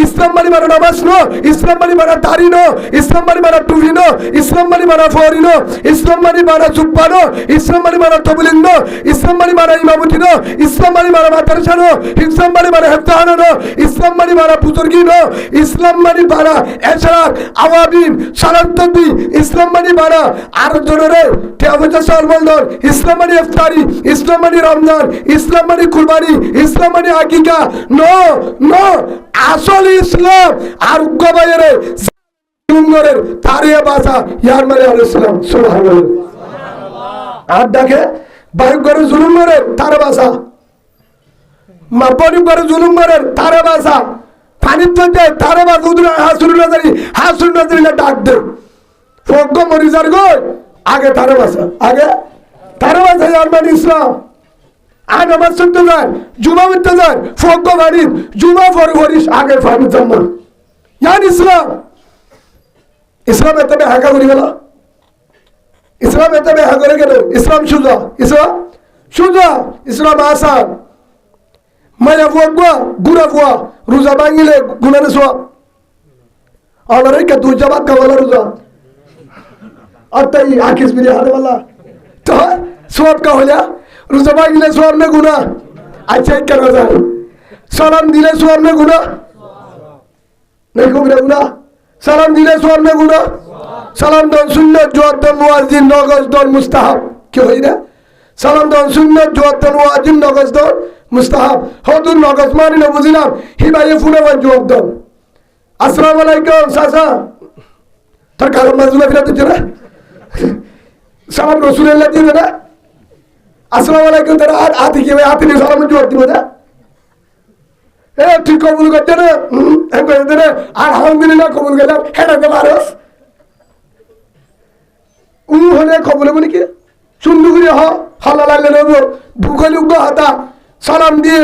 ইসলাম মানে মানে নামাজ নো, ইসলাম মানে মানে দাড়ি নো, ইসলাম মানে মানে টুপি নো, ইসলাম মানে মানে ফরি নো, ইসলাম মানে মানে জুব্বা নো, ইসলাম মানে মানে তবলিগ নো, ইসলাম মানে মানে ইমামতি নো, ইসলাম মানে মানে মাদ্রাসা নো, ইসলাম মানে মানে হেফতাহানা নো, ইসলাম মানে মানে বুজুর্গি নো, ইসলাম মানে মানে এশরাক আওয়াবিন সালাতবি, ইসলাম মানে মানে আর জোরে তেমন সালমান, ইসলাম মানে ইফতারি, ইসলাম মানে রমজান, ইসলাম মানে কুরবানি, ইসলাম মানে আকিকা। নো নো, আসল ইসলাম আর গবাইরে জুঙ্গরের তারিয়া বাসা ইয়ার মানে আল ইসলাম সুবহানাল্লাহ। আর দেখে বাইক করে জুলুম করে তার বাসা, মাপনি করে জুলুম করে তার বাসা, পানির থেকে তার বাসা উদুর হাসুর নাজারি ডাক দে ফোক মরিজার গো আগে তার বাসা, আগে তার বাসা ইয়ার মানে ইসলাম। আর নামাজ পড়তে যায়, জুমা পড়তে যায়, ফোক বাড়ির জুমা পরে করিস আগে ফানি জাম্মা ইয়ার ইসলাম। ইসলাম এত হাঁকা করি গেল, ইসলাম এত হাঁ করে গেল। ইসলাম সুজা, ইসলাম সুজা, ইসলাম আসান। মায়া ফুয়া গুড়া ফুয়া রোজা ভাঙিলে গুণানে সোয়া আর কে দুই জামাত খাওয়ালা রোজা আর তাই আকিস বিরি হারে বলা তো সব কা হইলা রোজা ভাঙিলে সোয়ার মে গুণা। আচ্ছা কেন যায় সালাম দিলে সোয়ার মে গুণা নেই কবিরা গুণা, সালাম দিলে সোয়ার মে গুণা। সালাম দন সুন্নাত জওয়াব দন মুয়াজ্জিন নগজ দন মুস্তাহাব কি হই না, সালাম দন সুন্নাত জওয়াব দন মুয়াজ্জিন নগজ দন মুস্তাহাব। হদুর নগজ মানি না বুঝিলাম হিবাইয়ে ফুনে বান জওয়াব দন আসসালামু আলাইকুম সাসা তার কারণ মাজুলা ফিরা দিতে না সালাম রাসূলুল্লাহ দিবে না আসসালামু আলাইকুম তার আর আতি কি আতি নি সালাম জওয়াব দিবে না এ তুই কবুল করতে না আমি কইতে না আর আলহামদুলিল্লাহ কবুল গেলাম হেডাতে পারস হলে কবুল মানে কি সুন্দর করে হালাল নেব ভূগোল হাতা সালাম দিয়ে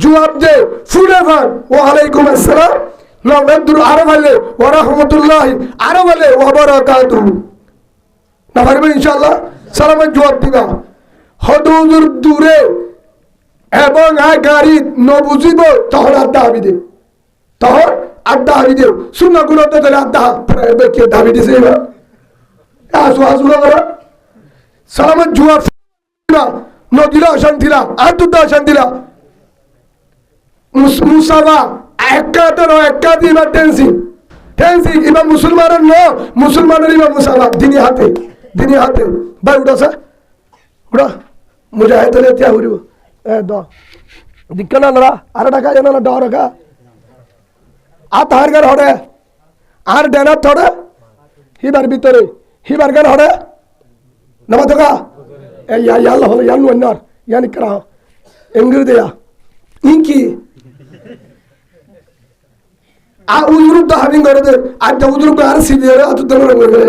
জবাব দে ফুলে ফান ওয়ালাইকুম আসসালাম নবদুল আরো বলে ওয়া রাহমাতুল্লাহি আরো বলে ওয়া বারাকাতুহু না পারবে ইনশাআল্লাহ সালামের জবাব দিবা। হদুর দূরে এবং গাড়ি ন বুঝিব তখন আড্ডা হাবি দে, তখন আড্ডা হাবি দেও সুন্নাহ গুলো তো তাহলে আড্ডা কে দাবি দিছে এবার আসু আসু করা সালামের জবাব না নদিলা অশান্তিলা আর দুটো অশান্তিলা মুসাফা একাতের একাতি বা টেন্সি টেন্সি ইবা মুসলমানের ন মুসলমানের ইবা মুসাফা দিনী হাতে ভাই উঠাছে উঠা মুজাহিদ হলে তিয়া উড়িব এ দ দিক্কা না নরা আর টাকা জানা না ডর রাখা আর তাহার গার হড়ে আর ডেনার থড়ে হিবার ভিতরে হিবার গার হড়ে নামা থাকা এই ইয়াল্লা হলো ইয়ানু অন্যার ইয়ানি করা এঙ্গির দেয়া ইনকি আর উজরুব তো হাবিং করে দে আর তো উজরুব আর সিবিয়ে আর তো রঙ করে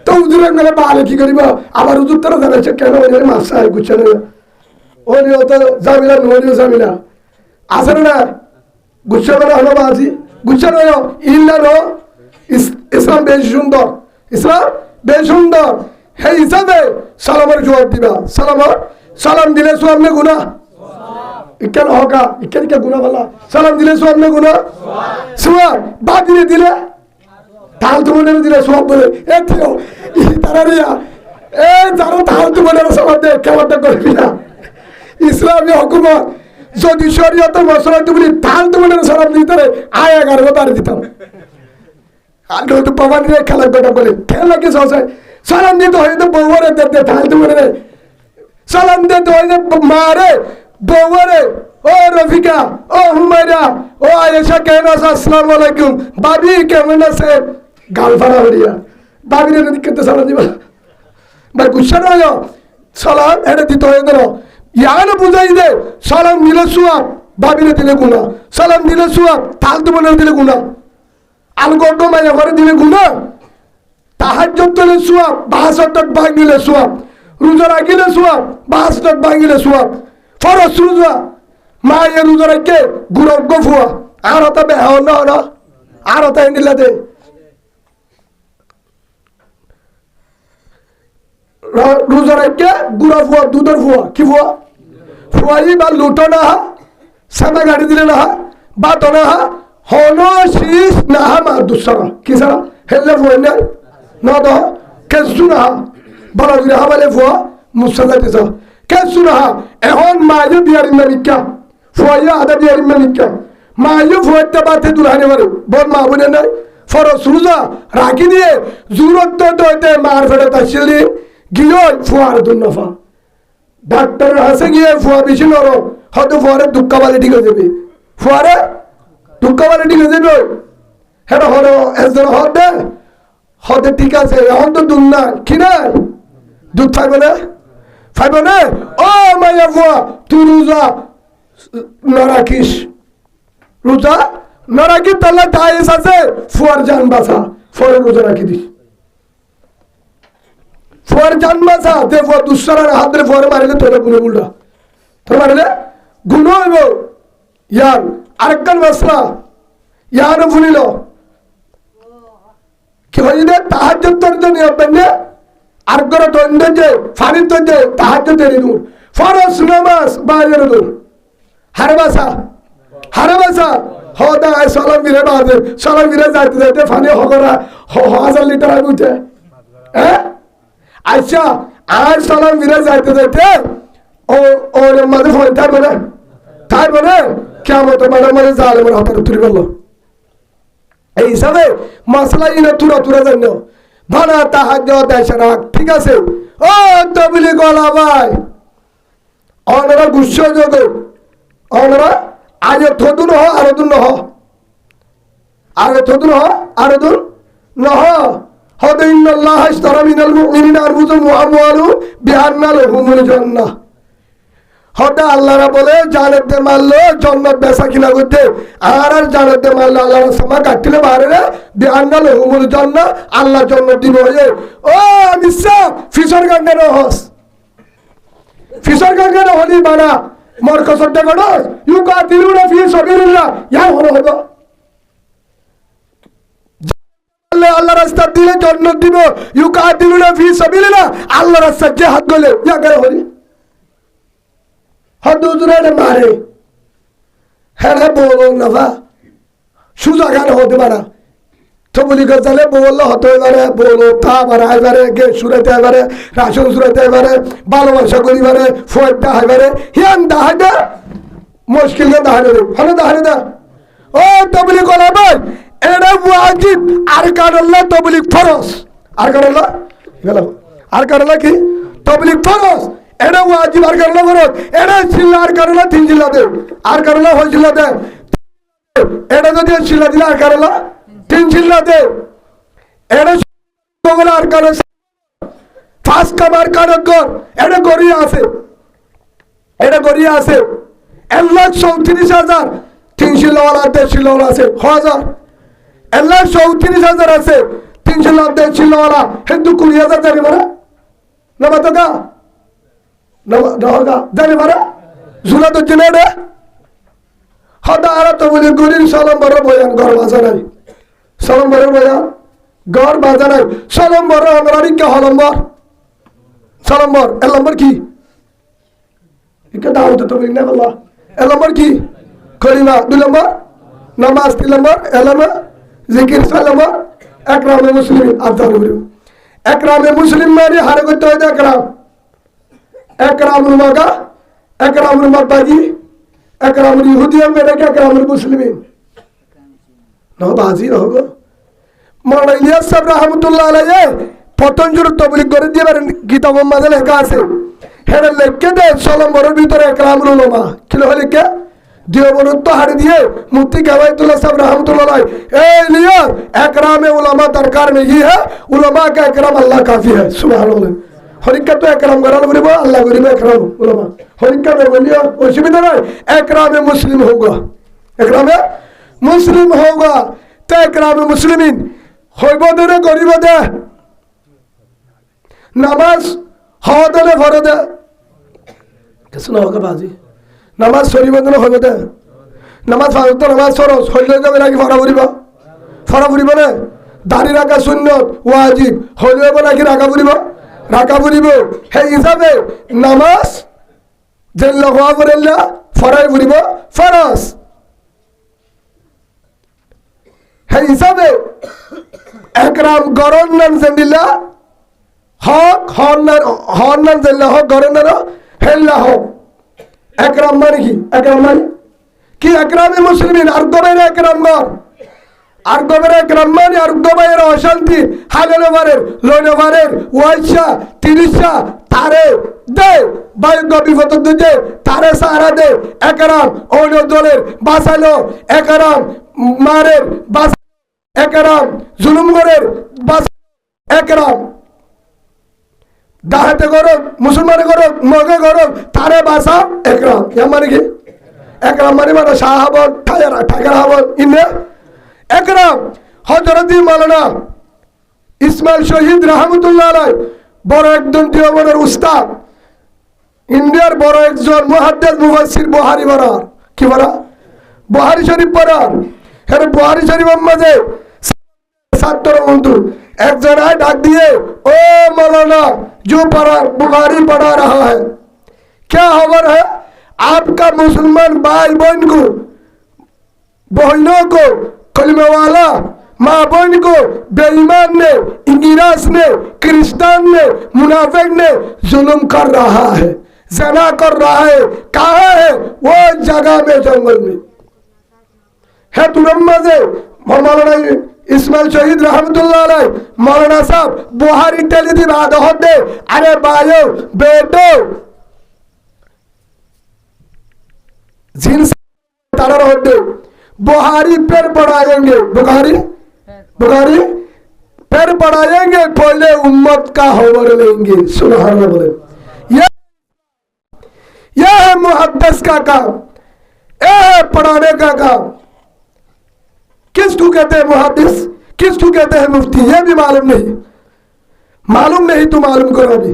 তো উজরুব গেলে বালে কি করিব আবার উজুর তারা জানাইছে কেন ওই মাসা গুছানো ওই তো জামিলা নরিও জামিলা আসলে না গুছানো হলো বাজি গুছানো ইল্লা নো ইসলাম বেশ সুন্দর, ইসলাম বেশ সুন্দর। সেই হিসাবে সালামের জবাব দিবা। সালাম দিলে সোয়াব নে গুনাহ ইকেন হকা ইকেন কে গুনাহ বলা সালাম দিলে সোয়াব নে গুনাহ সোয়াব বাদিলে দিলে তাল তো মনে দিলে সোয়াব বলে এ থিও তারারিয়া এ যারা তাল তো মনে সবাব দে কেমনটা করবি না ইসলামী হুকুমত যদি শরীয়তের মশলা তুমি তাল তো মনে সালাম দিতে রে আয় 11 বার দিতাম আর তো পাবানি রে খেলা বেটা বলে খেলা কি সহজ সালাম দিতে হয় তো বউরে দিতে তালতে মনে সালাম দিতে হয় মারে বউরে ও রফিকা ও হুমায়রা ও আয়েশা কেন আসসালামু আলাইকুম ভাবি কেমন আছে গালফারা হরিয়া ভাবিরে দিতে সালাম দিবা ভাই গুচ্ছা নয় সালাম এটা দিতে হয় ধরো ইয়ান বুঝাই দে সালাম দিলে সুয়াব ভাবিরে দিলে গুনাহ, সালাম দিলে সুয়াব তালতে মনে দিলে গুনাহ, আলগর্দ মায়া করে দিলে গুনাহ, তাহাজ্জুদ দিলে সুয়াব 62 ভাঙিলে সুয়াব, রোজা রাখিলে সুয়াব 62 ভাঙিলে সুয়াব, ফরজ রোজা মায়ে রোজা রাখে গুরব গফুয়া আর তা বেহাও না আর তা এন্ডিলা দে রোজা রাখে গুড়া ফুয়া দুধের ফুয়া কি ফুয়া ফুয়াই বা লুটো না সাদা গাড়ি দিলে না বাতনাহা হন শীষ নাহা মা দুসরা কি সারা হেললে ফুয়াই নাই না দ কেসুনাহা বলা দিলে হাবালে ফুয়া মুসাদা দিছ কেসুনাহা এখন মায়ে বিয়ার ইমানিকা ফুয়াইয়া আদা বিয়ার ইমানিকা মায়ে ফুয়াইতে বাতে দুলানে পারে বল মা বলে নাই ফরস রোজা রাখি দিয়ে জুরত দইতে মার ফেরত আসছিলি গিয়ে ফুয়ার দুনফা ডাক্তার হাসে গিয়ে ফুয়া বেশি নরম হয়তো ফুয়ারে দুঃখা বালে ঠিক হয়ে যাবে ফুয়ারে দুঃখা বালে ঠিক হয়ে যাবে হ্যাঁ হলো একজন হতে ঠিক আছে এখন তো দুধ না কি না দুধ ফাইব না ও মাইয়া ফুয়া তুই রোজা নরাখিস রোজা নরাকি তাহলে তাইস আছে ফুয়ার জান বাসা ফুয়ারে রোজা রাখি দিস ফুয়ার জান বাসা তে ফুয়া দুসরার হাত ধরে ফুয়ারে মারিলে তোরে গুনে উল্টা তোর মারিলে গুণ হইব ইয়ার আরেকখান মাসলা ইয়ার ফুলিল কি হয়ে দে তাহাজ্জুদ তোর জন্য হবে আর করে দন্ড যে ফানি তো যে তাহাজ্জুদ দেরি দূর ফরজ নামাজ বাইরে দূর হারবাসা হদা সালাম ফিরে বাজে সালাম ফিরে যাইতে যাইতে ফানি হগরা 1000 লিটার আগে উঠে হ্যাঁ আচ্ছা আর সালাম ফিরে যাইতে যাইতে ও ওর মাঝে ফোন তাই বলে কিয়ামত মানে জালেমের হাতে তুলে গেল এই হিসাবে মশলা ইনে তুরা জানো ভাড়া তাহাজ্জুদ দেশে রাখ ঠিক আছে ও তবলি গলা ভাই অনরা গুচ্ছ যোগ অনরা আজ থদুন হ আরদুন নহ আগে থদুন হ আরদুন নহ হদ ইন্নাল্লাহ ইশতারা মিনাল মুমিনিনা আনফুসাহুম ওয়া আমওয়ালুহুম বিআন্না লাহুমুল জান্নাহ হদ আল্লাহরা বলে জান্নাতে মারলো জান্নাত বেচা কিনা করতে আর জান্নাতে মারলো আল্লাহর সমা কাটলে বারে বিআন্না লাহুমুল জান্নাহ আল্লাহ জান্নাত দিব হয়ে ও নিসা ফিসর গঙ্গা নহস ফিসর গঙ্গা নহলি বানা মরকসটা গড় ইউকাতিলুনা ফি সাবিলিল্লাহ ইয়া হলো আল্লাহ রাস্তা দিলে জান্নাত দিব ইউকাতিলুনা ফি সাবিলিল্লাহ আল্লাহ রাস্তা জিহাদ গলে ইয়া গরে হলি হদ দুজনে মারে হ্যাঁ বলো না সুজা গান হতে পারা তো বলি গজালে বললো হতে পারে বলো তা পারে এবারে গে সুরাতে এবারে রাশন সুরাতে এবারে ভালোবাসা করিবারে ফয়টা এবারে হিয়ান দাহাদা মুশকিল না দাহাদা হলো দাহাদা ও তবলি কলা ভাই এটা ওয়াজিব আর কারল্লাহ তবলি ফরজ আর কারল্লাহ গেল আর কারল্লাহ কি তবলি ফরজ এটা ওয়াজিব আর কারল্লাহ ফরজ এটা ছিলা আর কারল্লাহ 3 জিল্লা দে আর কারল্লাহ হইছিল দে এটা যদি ছিলা দিলা আর কারল্লাহ 3 জিল্লা দে এটা বগলা আর কারল্লাহ ফাস কামার কারকর এটা গরিয়া আছে 1,34,000 3 জিল্লাওয়ালা 10 জিল্লাওয়ালা আছে 1000 1,34,000 আছে 3 জিল্লা 10 জিল্লাওয়ালা হিন্দু 20,000 জানি মারা না বাতকা না জানি মারা জুলা তো জেনে রে হদা আর তো বলি গরিব সালাম বড় বয়ান ঘর বাজা নাই সালাম বড় বয়ান ঘর বাজা নাই সালাম বড় অনরারি কে হলম্বর সালাম বড় এল নম্বর কি ইকে দাওত তো বলি না আল্লাহ এল নম্বর কি কলিমা 2 নম্বর নামাজ 3 নম্বর এলামা জিকির 4 নম্বর একরামে মুসলিম আফজাল করিম একরামে মুসলিম মানে হারে করতে হয় একরামুল মাগা একরামুল মাতাজি একরামুল ইহুদিয়ান মেরে কে একরামুল মুসলিমিন না বাজি না হোগো মাওলানা ইলিয়াস সাহেব রাহমাতুল্লাহ আলাইহি পতঞ্জুর তবলিগ করে দিবার কিতাব মাঝে লেখা আছে হেরে লেখকে দে সালাম বড় ভিতরে একরামুল উলামা কিলো লেখকে দেওবন্দ হাড়ি দিয়ে মুফতি গাওয়াইতুল্লাহ সাহেব रहमतुल्लाह अलैह ए इलियास একরামে উলামা দরকার नहीं है उलमा का একরাম अल्लाह काफी है सुभान अल्लाह হরিকা তো একরাম করাল করিব আল্লাহ করিব একরাম উলামা হরিকা বলিও অসুবিধা নাই একরামে মুসলিম হোগা একরামে মুসলিম হোগা তো একরামে মুসলিমিন হইব দরে করিব দে নামাজ হদরে ফরদে কিছু না হোগা বাজি নামাজ শরীফ দিন হইব দে নামাজ ফারত নামাজ ফরজ হইলে যাবে নাকি ফরা ফুরিব না দাড়ি রাখা সুন্নত ওয়াজিব হইলে নাকি রাখা ফুরিব সেই হিসাবে নামাজ জেল্লা হওয়া করিল্লা ফরাই ফুরিব ফরজ সেই হিসাবে একরাম গরন্নান জেন্দিল্লা হক হন্নান জেল্লা হক গরন্নান হেল্লা হক একরাম মানে কি? একরাম মানে কি? একরামে মুসলিমিন আর্গবের একরাম গর আর্গবের একরাম মানে আর্গবের অশান্তি হালেনবারের লইনবারের ওয়াইশা তিরিশা তারে দে বায়ুজ্ঞ বিপদ দে তারে সাহারা দে একরাম অন্য দলের বাঁচালো একরাম মারের বাঁচা একরাম জুলুম করের বাঁচা একরাম দাহাতে গরব মুসলমান গরব মগে গরব তারে বাসা একরাম ইয়া মানে কি? একরাম মানে মানে শাহাবত ঠাকার হাবত ইন্নে একরাম হযরতি মাওলানা ইসমাইল শহীদ রহমতুল্লাহ আলাইহি বড় একজন দেওবন্দের উস্তাদ ইন্ডিয়ার বড় একজন মুহাদ্দিস মুফাসসির বুখারী পড়ার কি পড়া বুখারী শরীফ পড়ার হ্যাঁ বুখারী শরীফের মাঝে ছাত্র বন্ধু একজন आए डाक दिए ओ मौलाना जो पढ़ा बुखारी पढ़ा रहा है क्या खबर है आपका मुसलमान भाई बहन को बहनों को कलमे वाला माँ बहन को बेईमान ने इंगिरास ने क्रिस्तान ने मुनाफिक ने जुल्म कर रहा है जना कर रहा है कहाँ है वो जगह में जंगल में है तुरम्मा से मौलाना इस्माइल शहीद रहमतुल्लाह अलैह मौलाना साहब बुहारी टेली दी बात होते अरे भाइयों बेटो जिन तारा होते बुहारी पर पढ़ाएंगे बुखारी पर पढ़ाएंगे पहले उम्मत का खबर लेंगे सुभान अल्लाह बोले यह है मुहद्दिस का काम यह है पढ़ाने का काम किसको कहते हैं मुहद्दिस किसको कहते हैं मुफ्ती ये भी मालूम नहीं तो मालूम करो अभी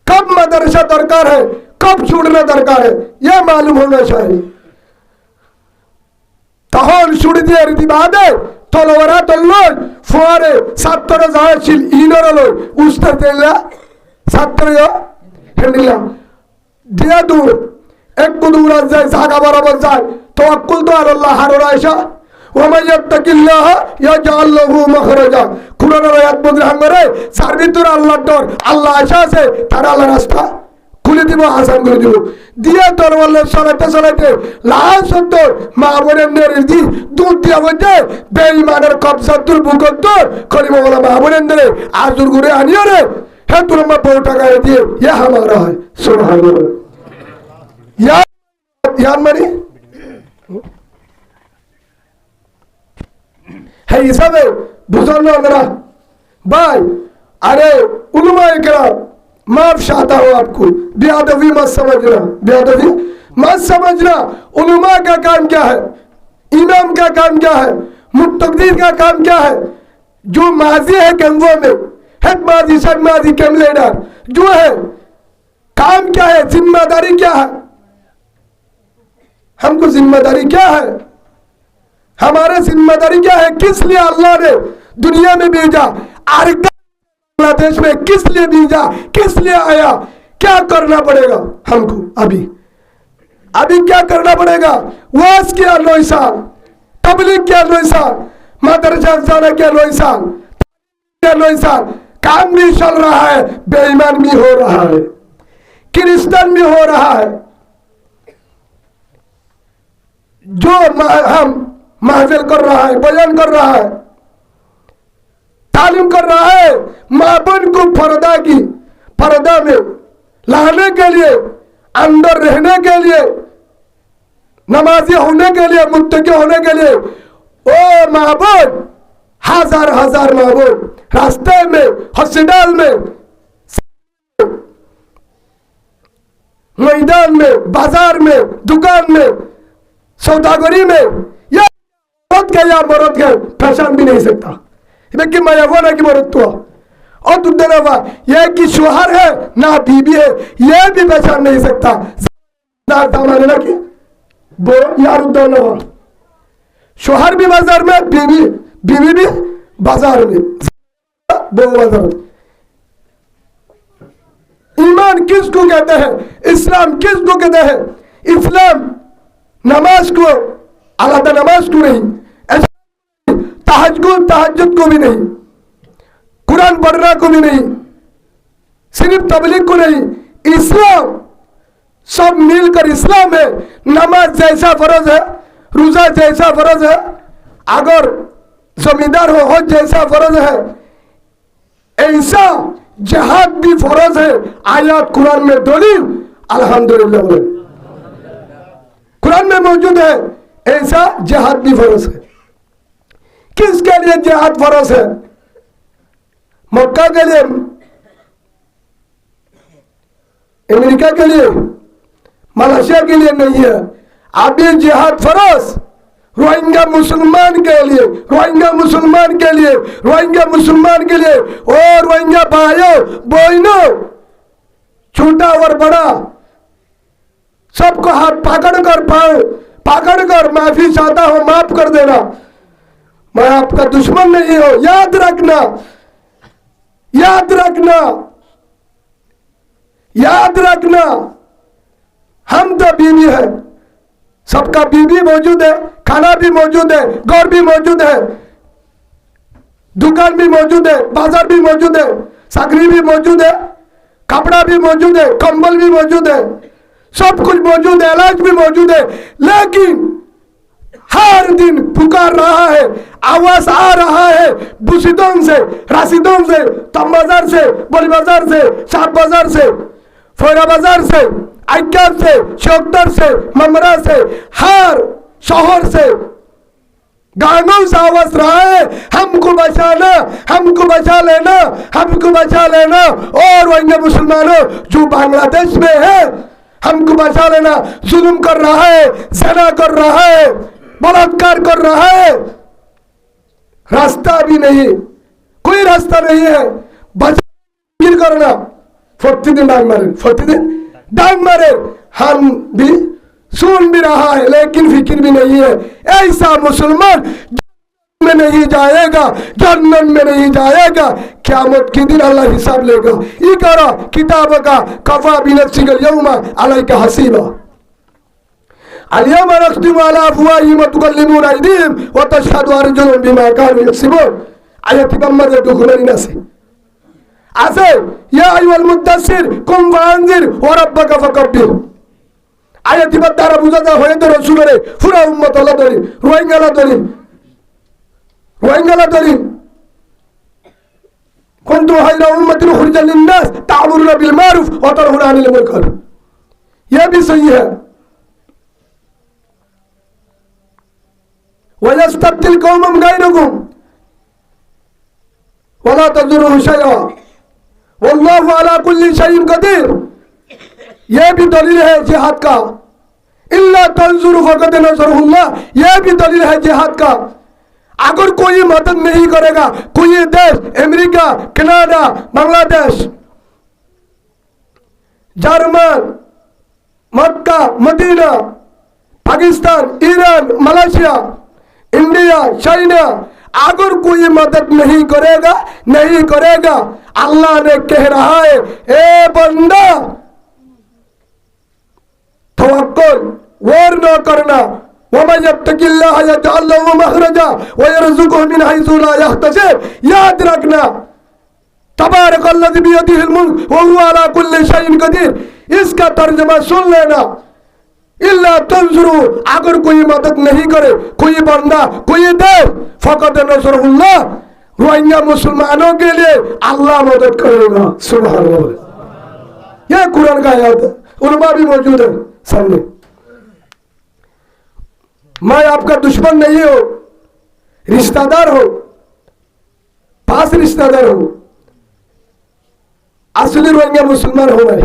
कब मदरसा दरकार है कब छूटना दरकार है यह मालूम होना चाहिए तहन छूट दिए रीति बादे तलवारा तल्लोल फुआरे ছাত্র যাচ্ছিল ইনরলো উস্তাদ তেলা ছাত্র হেন্ডিলা দিয়া দূর এক দূর যায় জায়গা বরাবর যায় तवक्कुल तो अल्लाह हर रायशा वमन यत्तकिल्लाह यजअल लहु मखरजा कुरान आयात বলে হাঙ্গরে সার ভিতর আল্লাহর ডর আল্লাহ আশা আছে তার আল্লাহ রাস্তা খুলে দিব আসান করে দিব দিয়ে তরওয়ালে চলাতে লাশ হতো মা বোনের নেরি দুধ দিয়া বজে বেঈমানের কবজাতুল বুকদ্দর কলিমা বলা মা বোনের নেরে আজুর করে আনিও রে হে তুলমা বউ টাকা দিয়ে ये हमारा है सुभान अल्लाह यार मानी है हिसाबे बुजुर्ग अंदर भाई अरे उलमा इकराम माफ चाहता हूँ आपको बेअदबी मत समझना उलमा का काम क्या है इमाम का काम क्या है मुत्तकीन का काम क्या है जो माजी है गंगों में हेड माजी सद माजी कैम लीडर जो है काम क्या है जिम्मेदारी क्या है हमको जिम्मेदारी क्या है हमारे जिम्मेदारी क्या है किस लिए अल्लाह ने दुनिया में भेजा बांग्लादेश में किस लिए भेजा किस लिए आया क्या करना पड़ेगा हमको अभी क्या करना पड़ेगा वाज किया 9 साल तबलीग किया 9 साल मदरसा जाना किया 9 साल काम भी चल रहा है बेईमान भी हो रहा है क्रिस्तान भी हो रहा है जो हम महफिल कर रहा है बयान कर रहा है तालीम कर रहा है माँ बहन को पर्दा में लाने के लिए अंदर रहने के लिए नमाजी होने के लिए मुत्तकी होने के लिए ओ माँ बहन हजार माँ बहन रास्ते में हॉस्पिटल में मैदान में बाजार में दुकान में सौदागरी में या मरद के पहचान भी नहीं सकता कि मैं वो ना कि मरद तो और दुदनवा ये कि शोहर है ना बीबी है ये भी पहचान नहीं सकता ना कि वो यार उदनवा शोहर भी बाजार में बीवी भी बाजार में वो बाजार ईमान किसको कहते हैं इस्लाम किसको कहते हैं इस्लाम नमाज को आलादा नमाज को नहीं, तहज्जुद को भी नहीं, कुरान पढ़ना को भी नहीं, सिर्फ तबलीग को नहीं, इस्लाम सब मिलकर इस्लाम है। नमाज जैसा फर्ज है, रोजा जैसा फर्ज है, अगर जमींदार हो हज जैसा फर्ज है, ऐसा जिहाद भी फर्ज है। आयत कुरान में दलील अल्हम्दुलिल्लाह बोले, कुरान में मौजूद है, ऐसा जिहाद भी फर्ज है। किसके लिए जिहाद फर्ज है? मक्का के लिए, अमेरिका के लिए, मलेशिया के लिए नहीं है। अभी जिहाद फर्ज रोहिंग्या मुसलमान के लिए, रोहिंग्या मुसलमान के लिए, रोहिंग्या मुसलमान के लिए। और रोहिंग्या भाइयों बहनों, छोटा और बड़ा, सबको हाथ पकड़कर माफी चाहता हूं, माफ कर देना। मैं आपका दुश्मन नहीं हूं, याद रखना, याद रखना, याद रखना। हम तो बीवी है, सबका बीवी मौजूद है, खाना भी मौजूद है, घर भी मौजूद है, दुकान भी मौजूद है, बाजार भी मौजूद है, साकरी भी मौजूद है, कपड़ा भी मौजूद है, कंबल भी मौजूद है, सब कुछ मौजूद है, इलाज भी मौजूद है। लेकिन हर दिन पुकार रहा है, आवाज आ रहा है बुशिदों से, राशिदों से, तम बाजार से, बड़ी बाजार से, शाह बाजार से, फोरा बाजार से, आइक्याब से, शोकतर से, ममरा से, हर शहर से, गांवों से आवाज रहा है, हमको बचाना, हमको बचा लेना, हमको बचा लेना। और वही मुसलमानों जो बांग्लादेश में है, हमको बचा लेना। जुल्म कर रहा है, ज़ना कर रहा है, बलात्कार कर रहा है, रास्ता भी नहीं, कोई रास्ता नहीं है। बचा करना, 40 दिन डांग मारे, 40 दिन डांग मारे। हम भी सुन भी रहा है, लेकिन फिक्र भी नहीं है। ऐसा मुसलमान में नहीं जाएगा, जन्नत में नहीं जाएगा। क़यामत के दिन अल्लाह हिसाब लेगा। इक़रा किताब का कफ़ा बिनफ्सिकल यौमा अलैका हसीबा। अल-यौमा नख्तिमु अला अफ़वाहिहिम व तुकल्लिमुना अयदीहिम व तशहदु अर्जुलुहुम बिमा कानू यक्सिबून। आयत नंबर 2 আছে ইয়া আইয়ুহাল মুদ্দাসসির কুম ফাআনজির ওয়া রাব্বাকা ফাকাব্বির। আয়াত দ্বারা বোঝা যায় হয়তো রাসূলের পুরো উম্মত আল্লাহ ধরি, রোহিঙ্গালা ধরি, রোহিঙ্গালা ধরি। কুনতুম খায়রা উম্মাতিন উখরিজাত লিন-নাস তা'মুরুনা বিল মা'রুফ ওয়া তানহাউনা আনিল মুনকার। ये भी सही है। वयस्तब्दिल कौमम गैरकुम वला तज़ुरुहु शै'a वल्लाहु अला कुल्ली शैइन कदीर। यह भी दलील है जिहाद का। इल्ला तंसुरु फक़द नसरहुल्लाह, यह भी दलील है जिहाद का। अगर कोई मदद नहीं करेगा, कोई देश, America, Canada, Bangladesh, German, Mecca, Medina, Pakistan, Iran, Malaysia, India, China, अगर कोई मदद नहीं करेगा, नहीं करेगा, अल्लाह ने कह रहा है, ए बंदा तवक्कुल और न करना। वमन यत्तकिल्लाह यजअल लहु मखरजा व यरज़ुकुहु मिन हैसु ला यहतसिब। याद रखना, तबारकल्लज़ी बियदिहिल मुल्क व हुवा अला कुल्ली शैइन कदीर। इसका तर्जुमा सुन लेना। इल्ला तंसुरु, अगर कोई मदद नहीं करे, कोई बंदा, कोई देश, फक़द नसरहुल्लाह, रोहिंग्या मुसलमानों के लिए अल्लाह मदद करेगा। सुभान अल्लाह। यह कुरान का आयत है, उलमा भी मौजूद है सामने। मैं आपका दुश्मन नहीं हो, रिश्तेदार हो, पास रिश्तेदार हो। असली रोहिंग्या मुसलमान हो मैं,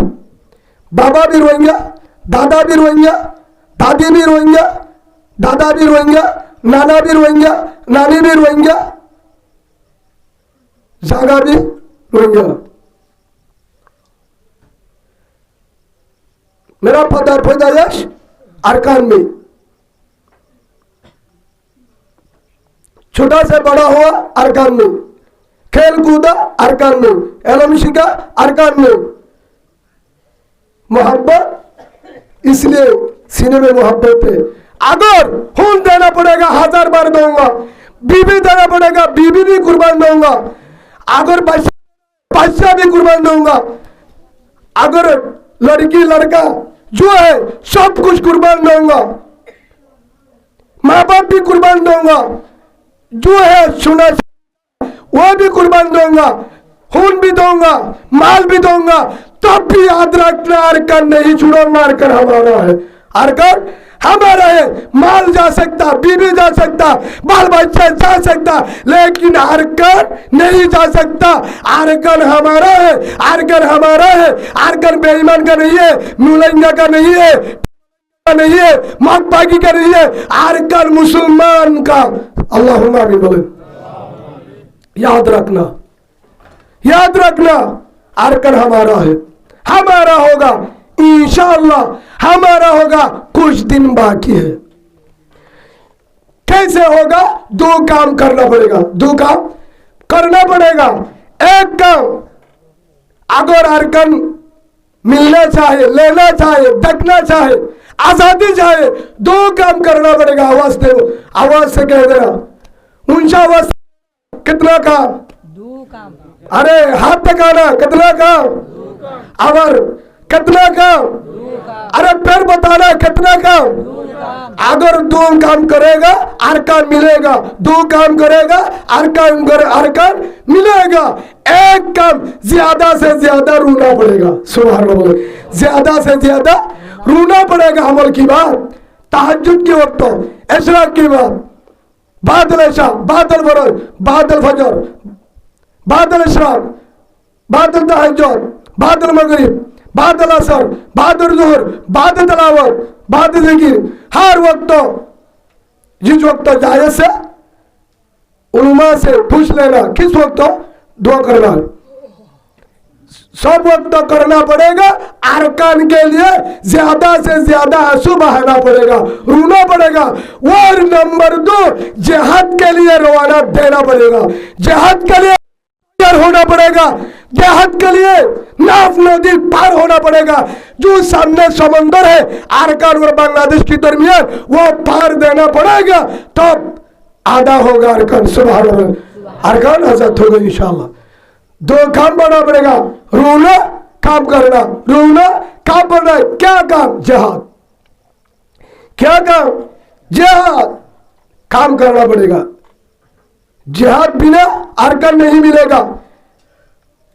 बाबा भी रोहिंग्या, दादा भी रोहिंग्या, दादी भी रोहिंग्या, दादा भी रोहिंग्या, नाना भी रोहिंग्या, नानी भी रोहिंग्या, जागा भी रोहिंग्या। मेरा पैदाइश अरकान में, छोटा से बड़ा हुआ अरकान में, खेल कूदा अरकान में, इल्म सीखा अरकान में। मोहब्बत, इसलिए सीने में मोहब्बत है। अगर खून देना पड़ेगा 1000 बार दूंगा, बीबी देना पड़ेगा, बीबी भी कुर्बान दूंगा, अगर बच्चा भी कुर्बान दूंगा, अगर लड़की लड़का जो है सब कुछ कुर्बान दूंगा, माँ बाप भी कुर्बान दूंगा, जो है सुना वो भी कुर्बान दूंगा, खून भी दूंगा, माल भी दूंगा, तब भी याद रखना अरकान नहीं छुड़ाऊंगा। अरकान हमारा है, अरकान हमारा है। माल जा सकता, बीबी जा सकता, बाल बच्चा जा सकता, लेकिन अरकान नहीं जा सकता। अरकान हमारा है, अरकान हमारा है। अरकान बेईमान का नहीं है, मुलंगा का नहीं है, नहीं है, मकबागी का नहीं है, अरकान मुसलमान का। अल्लाहुम्मा आमीन बोले। याद रखना, याद रखना, अरकान हमारा है, हमारा होगा इंशाअल्लाह, हमारा होगा। कुछ दिन बाकी है। कैसे होगा? 2 काम करना पड़ेगा, 2 काम करना पड़ेगा। एक काम, अगर अरकान मिलना चाहे, लेना चाहे, देखना चाहे, आजादी चाहे, 2 काम करना पड़ेगा। आवाज दे, आवाज से कह देना, ऊंचा आवाज। कितना काम? 2 काम। अरे हाथ टकाना, कितना काम? अगर कितना काम? अरे पैर बताना, कितना काम? अगर 2 काम करेगा अरकान मिलेगा, 2 काम करेगा अरकान मिलेगा। एक काम ज्यादा से ज्यादा रूना पड़ेगा। सुभान अल्लाह, ज्यादा से ज्यादा रूना पड़ेगा। अमल की बात, तहज्जुद के वक्त, इशराक की बात, बादल ऐशा, बादल बरस, बादल फजर, बादल इशराक, बादल तहज्जुद, बादल मगरिब, बादल असर, बादल ज़ोहर, बादल तलावत, बादल ज़िक्र, हर वक्त जिस वक्त जायज़ से उलमा से पूछ लेना किस वक्त दुआ करना है, सब वक्त करना पड़ेगा। अरकान के लिए ज्यादा से ज्यादा आंसू बहाना पड़ेगा, रोना पड़ेगा। और नंबर 2, जिहाद के लिए रवाना देना पड़ेगा, जिहाद के लिए तैयार होना पड़ेगा, जिहाद के लिए नाफ नदी पार होना पड़ेगा। जो सामने समंदर है अरकान और बांग्लादेश के दरमियान, वो पार देना पड़ेगा, तब आधा होगा अरकान। सुभान अल्लाह, अरकान आजाद होगा इंशाअल्लाह। 2 काम करना पड़ेगा, रोना, काम करना, रोना, काम करना। क्या काम? जिहाद। क्या काम? जिहाद। काम करना पड़ेगा। जिहाद बिना अरकान नहीं मिलेगा।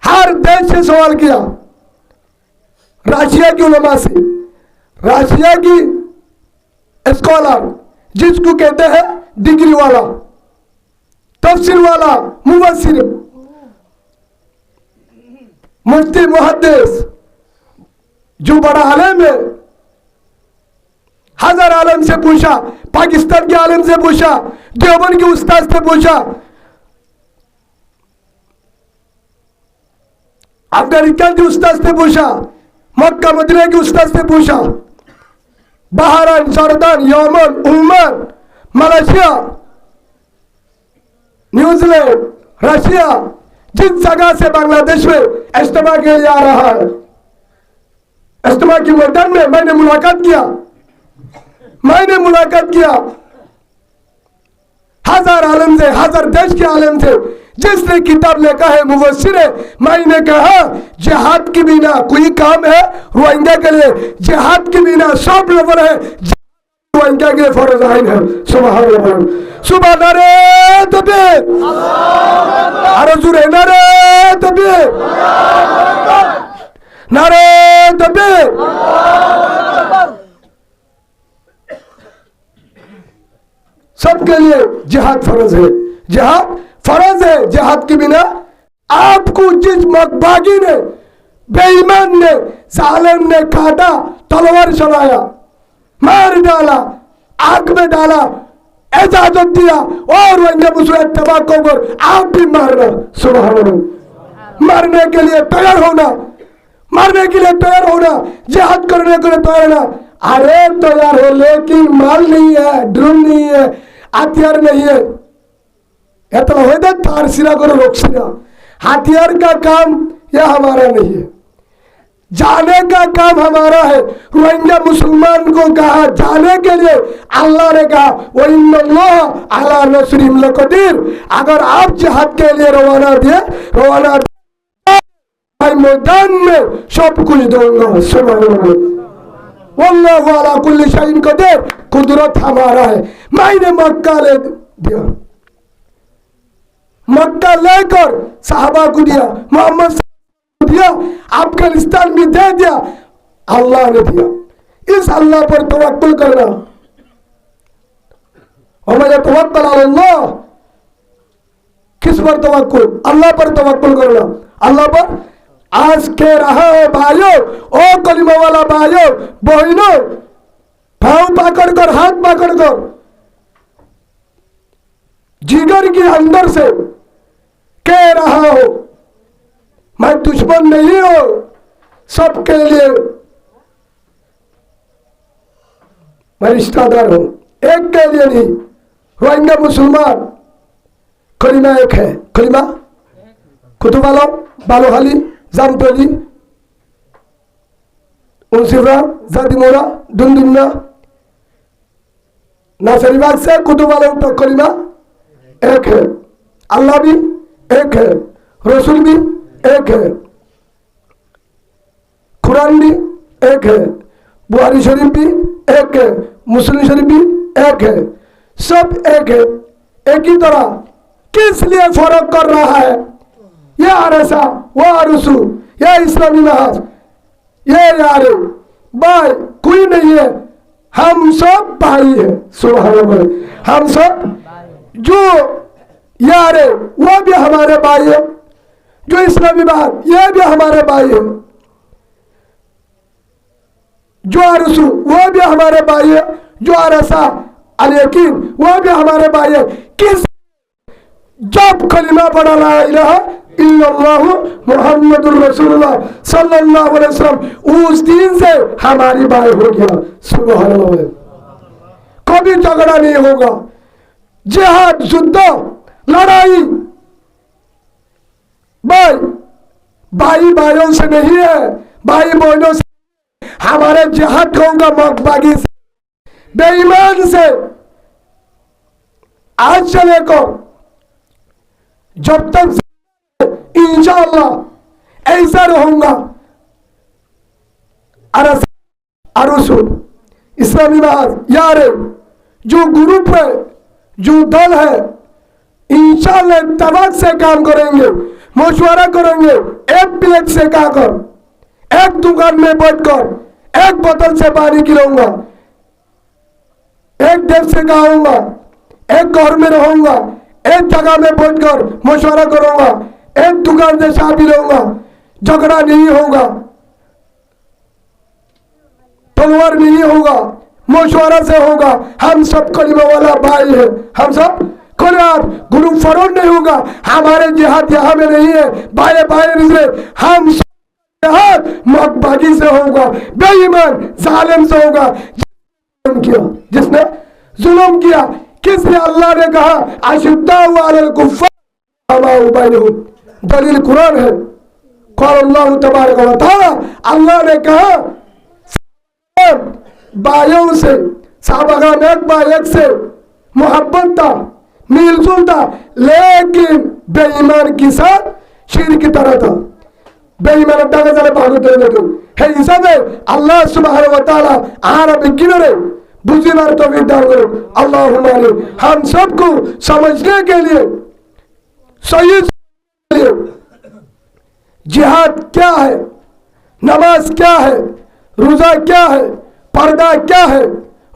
हर देश से सवाल किया, रशिया की उलमा से, रशिया की स्कॉलर जिसको कहते हैं डिग्री वाला, तफसीर वाला, मुफस्सिर, मुफ्ती, मुहद्दिस, जो बड़ा आलिम है, 1000 आलिम से पूछा, पाकिस्तान के आलिम से पूछा, देवबंद के उस्ताद से पूछा, अफगानिस्तान के उस्ताद से पूछा, मक्का मदीना के उस्ताद से पूछा, Bahrain, Jordan, Yemen, Oman, Malaysia, New Zealand, Russia, जिस जगह से बांग्लादेश में इज्तिमा के लिए आ रहा है, इज्तिमा की मैदान में मैंने मुलाकात किया, मैंने मुलाकात किया। 1000 आलिम थे, 1000 देश के आलिम थे। जिसने किताब लिखा है मुफस्सिर है। मैंने कहा जिहाद के बिना कोई काम है रोहिंग्या के लिए? जिहाद के बिना सब नफर है, रोहिंग्या के लिए फर्ज आइन है। सुभान अल्लाह, सुभान नारे तकबीर, अरे जुरे नारे तकबीर, नारे तकबीर। सबके लिए जिहाद फर्ज है, जिहाद फर्ज है। जिहाद के बिना आपको जिस मकबागी ने, बेईमान ने, जालिम ने काटा, तलवार चलाया, मार डाला, आग में डाला, इजाजत दिया और वही मुसलमान तबाह कर आप भी मारना। सुभान अल्लाह, मारने के लिए तैयार होना, मारने के लिए तैयार होना, जिहाद करने के लिए तैयार होना। अरे तैयार हो, लेकिन माल नहीं है, ड्रोन नहीं है, हथियार नहीं है। इतना हो जाए तार सिरा करो, रोक सिरा, हथियार का काम यह हमारा नहीं है। जाने का काम हमारा है। रोहिंग्या मुसलमान को कहा जाने के लिए, अल्लाह ने कहा वइन्नल्लाह अला नस्रिहिम लक़दीर। अगर आप जिहाद के लिए रवाना मैदान में सब कुछ दूंगा। सुभान वल्लाहु अला कुल्ली शैइन कदीर। कुदरत हमारा है। मैंने मक्का ले दिया, मक्का लेकर साहबा को दिया, मोहम्मद को दिया, अफगानिस्तान में दे दिया, अल्लाह ने दिया। इस अल्लाह पर तवक्कुल करना। और मैं तवक्कुल अल्लाह, किस पर तवक्कुल? अल्लाह पर तवक्कुल करना। अल्लाह पर आज के रहा है भाइयों, ओ कलिमा वाला भाइयों बहनों, पाँव पकड़कर हाथ पकड़कर जिगर के अंदर से कह रहा हो मैं दुश्मन नहीं हूं, सबके लिए मैं रिश्तेदार हूं, एक के लिए नहीं। रोहिंग्या मुसलमान कलिमा एक है। कलिमा कुतुब आलम बालोहाली জামতলি उनसिफरा जादिमोरा दुनदुन्ना नासरीबाग से कुतुब आलम तक कलिमा एक है। अल्लाह भी एक है, रसूल भी एक है, कुरान भी एक है, बुखारी शरीफ भी एक है, मुस्लिम शरीफ भी एक है, सब एक है, एक ही तरह। किस लिए फर्क कर रहा है? ये आरसा, वो आरसू, ये इस्लामी महाज, ये यारे भाई कोई नहीं है, हम सब भाई है। सुभान अल्लाह। हम सब जो यारे वो भी हमारे भाई है, जो इस्लामी महाज ये भी हमारे भाई है, जो आरसू वो भी हमारे भाई है, जो आरसा अल यकीन वो भी हमारे भाई है। किस जब कलिमा पढ़ा ला इलाहा इल्लल्लाहु मुहम्मदुर रसूलुल्लाह सल्लल्लाहु अलैहि वसल्लम, उस दिन से हमारी भाई हो गया। सुभान अल्लाह। कभी झगड़ा नहीं होगा। जिहाद युद्ध लड़ाई भाई भाइयों से नहीं है, भाई बहनों से। हमारे जिहाद होगा मकबागी से, बेईमान से। आज से लेकर जब तक इंशाअल्लाह ऐसा रहूंगा। अरसू इस्लामी महाज यारे जो ग्रुप है, जो दल है, इंशाअल्लाह इत्तेफाक से काम करेंगे, मशवरा करेंगे, एक प्लेट से खाकर, एक दुकान में बैठकर, एक बोतल से पानी पिलाऊंगा, एक देश से खाऊंगा, एक घर में रहूंगा, एक जगह में बैठकर मशवरा करूंगा, एक दुकान से चाय पी लूंगा। झगड़ा नहीं होगा, तलवार नहीं होगा, मशवरा से होगा। हम सब कलिमा वाला भाई है, हम सब ग्रुप फरोड नहीं होगा। हमारे जिहाद यहाँ में नहीं है, भाई भाई से हम जिहाद मकबागी से होगा, बेईमान जालिम से होगा। जिसने जुल्म किया, किसने? अल्लाह ने कहा अशिद्दाउ अलल कुफ्फार, दलील कुरान है। क़ाल अल्लाहु तबारक व तआला, अल्लाह ने कहा भाइयों से, साहबागान एक भाई एक से मोहब्बत था, मिलजुल था, लेकिन बेईमान के साथ शिर की तरह था। बेईमान अड्डा के भागते लेकिन है हिसाबे अल्लाह सुब्हानाहु व तआला आरा बिगिनरे बुझिनार तौफीक दान करो। अल्लाहुम्मा आमीन। हम सबको समझने के लिए सही जिहाद क्या है, नमाज क्या है, रोजा क्या है, पर्दा क्या है,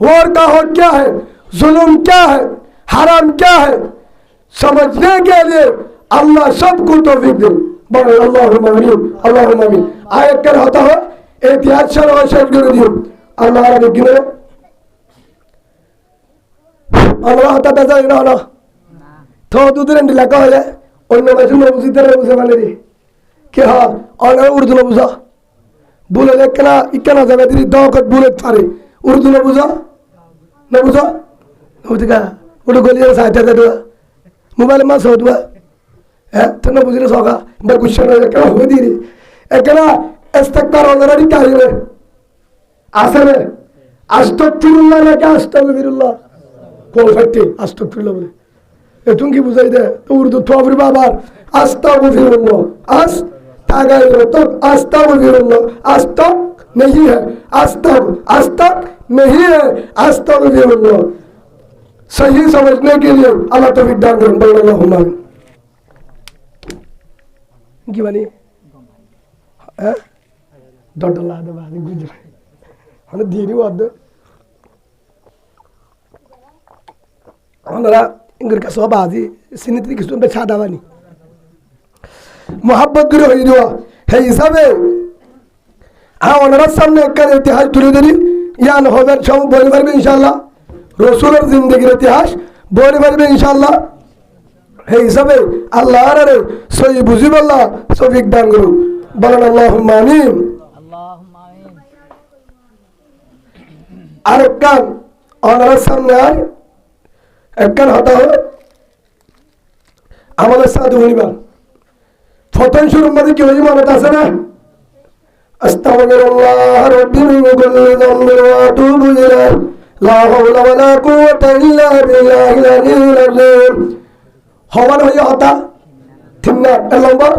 और का हो क्या है, जुल्म क्या है, हराम क्या है, समझने के लिए अल्लाह सबको तौफीक दे। बड़े अल्लाहुम्मा आमीन, अल्लाहुम्मा आमीन। आयत कर होता है एहतियात से और शेयर कर दियो। अल्लाह रे गिने अल्लाह ता बेजा इना ना तो दूसरे ने लगा है অন্য ভাষা বুঝি তারা বুঝে মানে রে কে হ্যাঁ অন্য উর্দু না বুঝা বলে লেখনা ইকানা যাবে দিদি দকত বলে পারে উর্দু না বুঝা ওদিকা ওটা গলিয়ে সাইতে দে মোবাইল মা সদবা হ্যাঁ তো না বুঝিলে সকা বা কুশ্চন কেন হই দিরে একনা ইস্তেগফার অলরেডি কাহিলে আছে রে আস্তাগফিরুল্লাহ নাকি আস্তাগফিরুল্লাহ কোন ফাইতে আস্তাগফিরুল্লাহ বলে এতুন কি বুঝাই দে তো উর্দু তো আবার বাবার আস্তাগফিরুল্লাহ আস তাগাই তো আস্তাগফিরুল্লাহ আস্তাগ नहीं है आस्ताग नहीं है आस्तागफिरुल्लाह सही समझने के लिए अल्लाह तौफीक दान करें अल्लाहुम्मा आमीन কি বানি হ্যাঁ ডডলা দে বানি গুজরা মানে দিনি ওয়াদ আমরা ইংরেজি কাছে বাজি সিনিতে কিছু বেছা দাবানি মোহাব্বত করে হই দেওয়া হে হিসাবে ওনার সামনে একটা ইতিহাস তুলে ধরি ইয়ান হবেন সব বলে পারবে ইনশাল্লাহ রসুলের জিন্দগির ইতিহাস বলে পারবে ইনশাল্লাহ এই হিসাবে আল্লাহ আরে সহি বুঝিব আল্লাহ সফিক দান করুন বলেন আল্লাহুম্মা আমিন আর একখান ওনার সামনে আর একখান হতা হয় আমাদের সাথে হইবা প্রথম শুরুর মধ্যে কি হই মনে আছে না আস্তাগফিরুল্লাহ রাব্বি মিন কুল্লি যামবি ওয়া আতুবু ইলাইহি লা হাওলা ওয়া লা কুওয়াতা ইল্লা বিল্লাহিল আলিয়্যিল আযীম হওয়ার হই হতা তিন নম্বর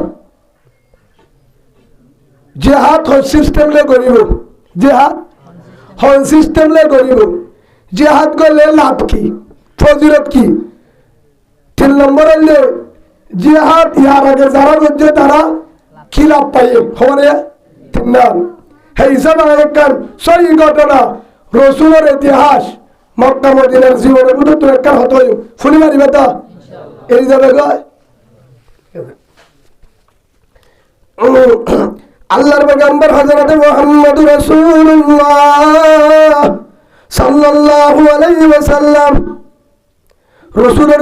জিহাদ হল সিস্টেম লে করিব জিহাদ হল সিস্টেম লে করিব জিহাদ করলে লাভ কি ফজিলত কি তিন নম্বর হলে জিহাদ ইয়ার আগে যারা করছে তারা কি লাভ পায় হওয়ারে তিন নাম এই হিসাবে একখান সহি ঘটনা রসুলের ইতিহাস মক্কা মদিনার জীবনের মধ্যে তো একখান হত ফুলি মারিবে তা এই যাবে গয় আল্লাহর পয়গম্বর হযরত মুহাম্মদ রাসূলুল্লাহ সাল্লাল্লাহু আলাইহি ওয়াসাল্লাম রসুলের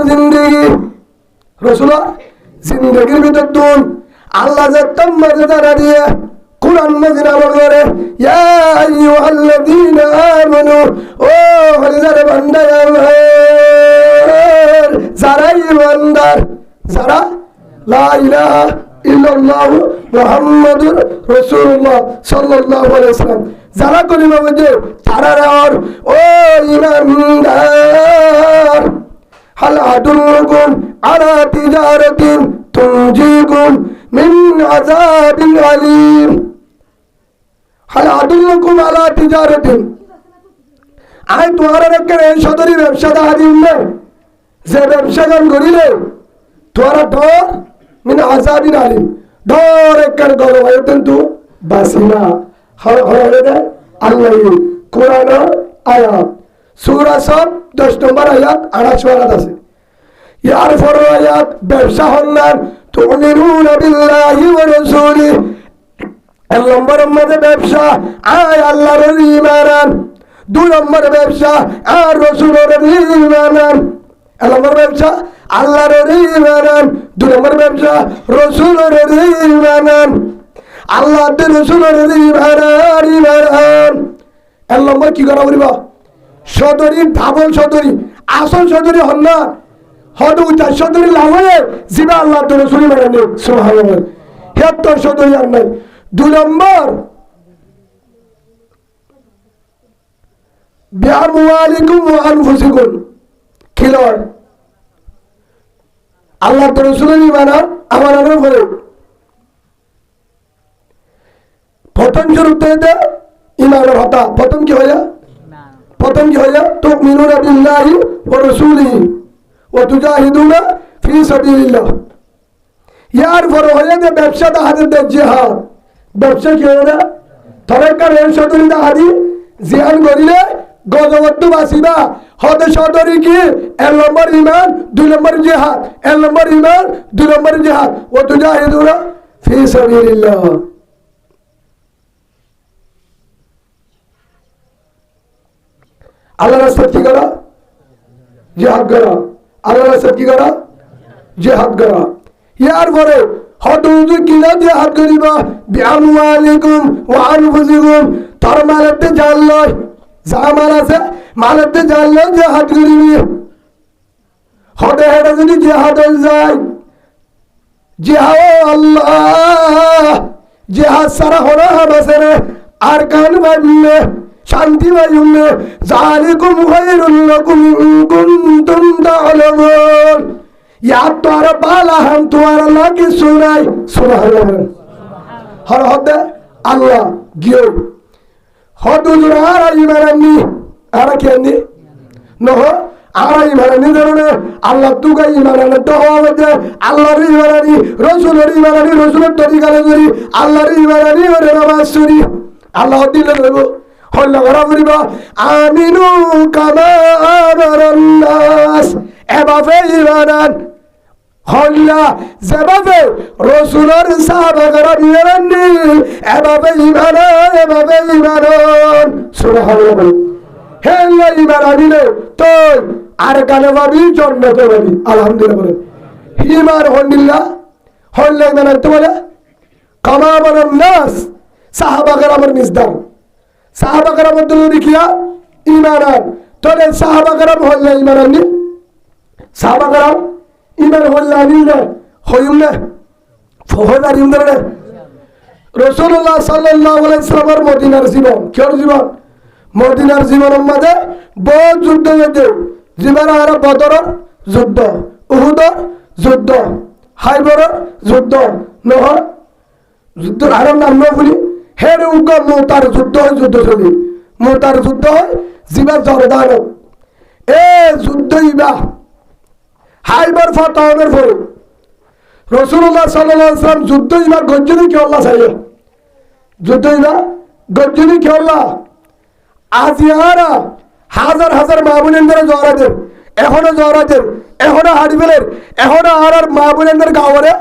জিন্দেগির ভিতর তুন আল্লাহ যে তোমাকে জানা দিয়ে কুরআন মাজিদ আমল করে ইয়া আইয়ুহাল্লাযীনা আমানু ও হলিদার বান্দা যারা ঈমানদার যারা লা ইলাহা ইল্লাল্লাহু মুহাম্মাদুর রাসূলুল্লাহ সাল্লাল্লাহু আলাইহি ওয়াসাল্লাম যারা কলিমা বলে তারা আর ও ঈমানদার হাল আদুল্লুকুম আলা তিজারাতিন তুনজিকুম মিন আযাবিন আলীম হাল আদুল্লুকুম আলা তিজারাতিন আই তোমার একটা সদরি ব্যবসা দা দিন না যে ব্যবসা গান করিলে তোরা ডর মিন আযাবিন আলীম ডর একর গরো হয় কিন্তু বাসিনা হরে দে আল্লাহ কোরআন আয়াত সূরা সব 10 নম্বর আয়াত 28 আয়াত আছে ইয়ার পর আয়াত ব্যবসা হন্নান তুমিনুনা বিল্লাহি ওয়া রাসূলি এক নম্বর মধ্যে ব্যবসা আয় আল্লাহর ঈমান দুই নম্বর ব্যবসা আর রাসূলের ঈমান এক নম্বর ব্যবসা আল্লাহর ঈমান দুই নম্বর ব্যবসা রাসূলের ঈমান আল্লাহ তে রাসূলের ঈমান এক নম্বর কি করা বলিবা সদরি ডাবল সদরি আসল সদরি হন না হদ উঠা সদরি লাভ হয়ে জিবা আল্লাহ তো রসুল মানে সুবহানাল্লাহ হেত্তর সদরি আর নাই দুই নম্বর বিআমওয়ালিকুম ওয়া আনফুসিকুম কি লয় আল্লাহ তো রসুলের ঈমান আমাদের উপরে প্রথম শুরুতে ঈমানের হতা প্রথম কি হইয়া তুমিনুনা বিল্লাহি ওয়া রাসূলিহি ওয়া তুজাহিদুনা ফি সাবিলিল্লাহ ইয়ার পর হইয়া যে ব্যবসা দা হাতে দে জিহাদ ব্যবসা কি হয় না তরকার এর সদরি দা হাদি জিহাদ করিলে গজবত বাসিবা হদে সদরি কি এক নম্বর ঈমান দুই নম্বর জিহাদ এক নম্বর ঈমান দুই নম্বর জিহাদ ওয়া তুজাহিদুনা ফি সাবিলিল্লাহ আল্লাহর রাস্তায় কি করা জিহাদ করা আল্লাহর রাস্তায় কি করা জিহাদ করা ইয়ার পরে হদুদ কিলা জিহাদ করিবা বিআমওয়ালিকুম ওয়া আনফুসিকুম তার মালতে জান লয় যা মাল আছে মালতে জান লয় জিহাদ করিবি হদে হেডে যদি জিহাদ হয়ে যায় জিহাদ আল্লাহ জিহাদ সারা হলো হামাসেরে আর কান বাজলে শান্তি বাজলে জালিকুম খায়রুল লাকুম ইন কুনতুম তা'লামুন ইয়াদ তো আর বালা হাম তোমার আল্লাহ কি সুনাই সুবহানাল্লাহ হর হদে আল্লাহ গিয়ে হদুজুর আর ইমানানি আর কি আনি নহ আর ইমানানি ধরনে আল্লাহ তুগা ইমানানি তো হবে আল্লাহর ইমানানি রাসূলের ইমানানি রাসূলের তরিকালে ধরি আল্লাহর ইমানানি ওরে নামাজ সুরি আল্লাহ দিলে দেব হল্লা করা করিব আমিনু কামা আমারান নাস এভাবে ইমানান হল্লা যেভাবে রাসূলের সাহাবাগণ ইমানানি এভাবে ইমানান সুবহানাল্লাহ হেল্লা ইমান আনিলে তো আর কানে ভাবি জন্নতে ভাবি আলহামদুলিল্লাহ বলেন ইমান হল্লা হল্লা ইমান আনতে বলে কামা আমারান নাস সাহাবাগণ আমার নিজদার সাহাবাগণ মধ্যে দেখিয়া ইমান আন তোরে সাহাবাগণ হল্লা ইমান আনি সাহাবাগণ ইমান হল্লা আনিলে হইম না ফহদার ইমদারে রাসূলুল্লাহ সাল্লাল্লাহু আলাইহি ওয়াসাল্লামের মদিনার জীবন কের জীবন মদিনার জীবনের মাঝে বহু যুদ্ধ হয়েছে জীবন আর বদরের যুদ্ধ উহুদের যুদ্ধ হাইবরের যুদ্ধ নহর যুদ্ধ আর নাম ন বলি হের উগ্র মোতার যুদ্ধ হয় যুদ্ধ চলি মোতার যুদ্ধ হয় জীবা জরদান এ যুদ্ধ ইবা হাইবার ফাতাওয়ার পরে রাসূলুল্লাহ সাল্লাল্লাহু আলাইহি ওয়াসাল্লাম যুদ্ধ ইবা গজ্জনি কি আল্লাহ চাইয়ে যুদ্ধ ইবা গজ্জনি কি আল্লাহ আজ ইয়ারা হাজার হাজার মাহবুবের জওরাদের এখনো জওরাদের এখনো হাড়িবেলের এখনো আর মাহবুবের গাওয়ারে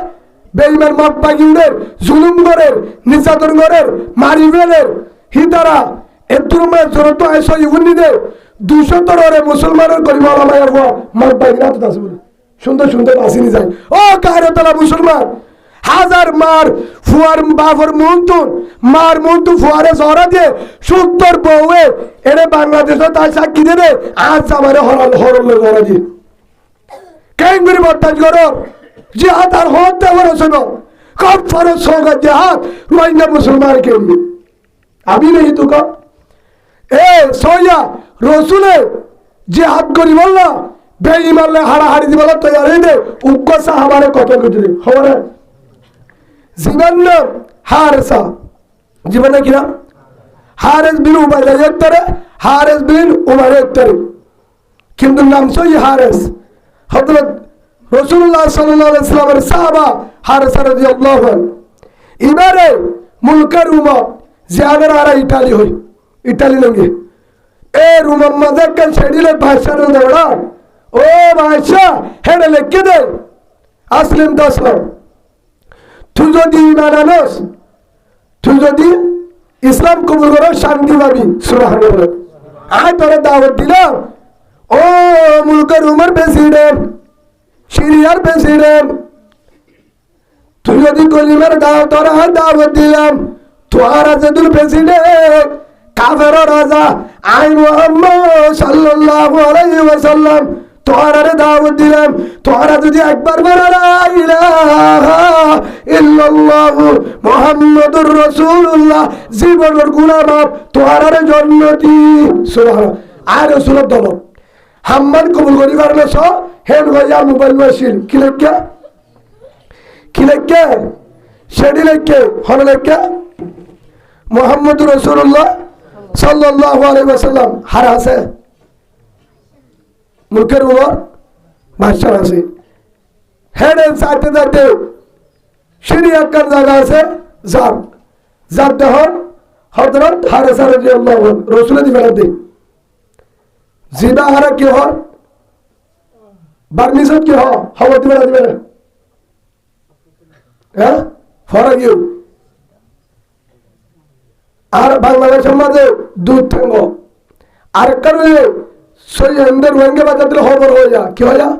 বেঈমান মাপবাগিনের জুলুম করের নির্যাতন করের মারিবেলের হিতারা এতুরমে জরত আইসো ইউনিদে 200 তরে মুসলমানের গরিবালা মায়ের মাপবাগিনা তো আছে বলে সুন্দর সুন্দর আসিনি যায় ও কায়রতলা মুসলমান হাজার মার ফুয়ার বাফর মন্তুন মার মন্তু ফুয়ারে জরা দিয়ে 70 বউয়ে এরে বাংলাদেশে তাই সাক্ষী দেবে আজ আমারে হরল জরা দিয়ে কেন করে বদতাজ করো জিহাদ আর হতে বড় শোনো কব ফরজ হোগা জিহাদ রোহিঙ্গা মুসলমান के लिए अभी नहीं तो का ए सोया रसूले जिहाद करी বললা বেঈমানলে হাড়াহাড়ি দিবলা তৈরি দে উগ্র সাহাবারে কত করে খবর জীবন নাম হারেসা জীবনে কি নাম হারেস বিন উবাইদা একতরে হারেস বিন উমার একতরে কিন্তু নাম সই হারেস হযরত রাসূলুল্লাহ সাল্লাল্লাহু আলাইহি ওয়াসাল্লামের সাহাবা হারেস রাদিয়াল্লাহু আনহু ইবারে মুলকের উমা জিয়াদের আর ইতালি হই ইতালি লঙ্গে এ রুমার মাঝে কেন ছেড়িলে ভাষার দৌড়া ও ভাষা হেডে লিখে দে আসলিম দসলাম তুই যদি ইমান আনস তুই যদি ইসলাম কবুল করো শান্তি পাবি সুবহানাল্লাহ আয় তোরে দাওয়াত দিলাম ও মুলকের উমর প্রেসিডেন্ট সিরিয়ার প্রেসিডেন্ট তুই যদি কলিমার তোরা দাওয়াত দিলাম তোরা যদি প্রেসিডেন্ট কাফের রাজা আই মুহাম্মদ সাল্লাল্লাহু আলাইহি ওয়াসাল্লাম তোরারে দাওয়াত দিলাম তোরা যদি একবার বলো লা ইলাহা ইল্লাল্লাহু মুহাম্মাদুর রাসূলুল্লাহ জীবনের গুনাহ মাফ তোরারে জান্নাতি সুবহানাল্লাহ আর রাসূলের দল হাম্মান কবুল করি পারলে সো হেন হইয়া মোবাইল মেশিন কি লেখকে সেডি লেখকে হল লেখকে মুহাম্মাদুর রাসূলুল্লাহ সাল্লাল্লাহু আলাইহি ওয়াসাল্লাম হার আছে মুখের উপর ভাষা আছে হেডের সাথে সাথে সিঁড়ি আকার জায়গা আছে যার দেহন হযরত হারেসা রাদিয়াল্লাহু আনহু রাসূলের দিবেন দে জিনা হারা কি হয় বার্মিসত কি হয় হওয়া দিবেন হ্যাঁ ফরাক ইউ আর বাংলাদেশের মাঝে দুধ থাঙ্গ আর কারণে সৈয়দের ওয়েঙ্গে বাজাতে খবর হয়ে যা কি হয়ে যা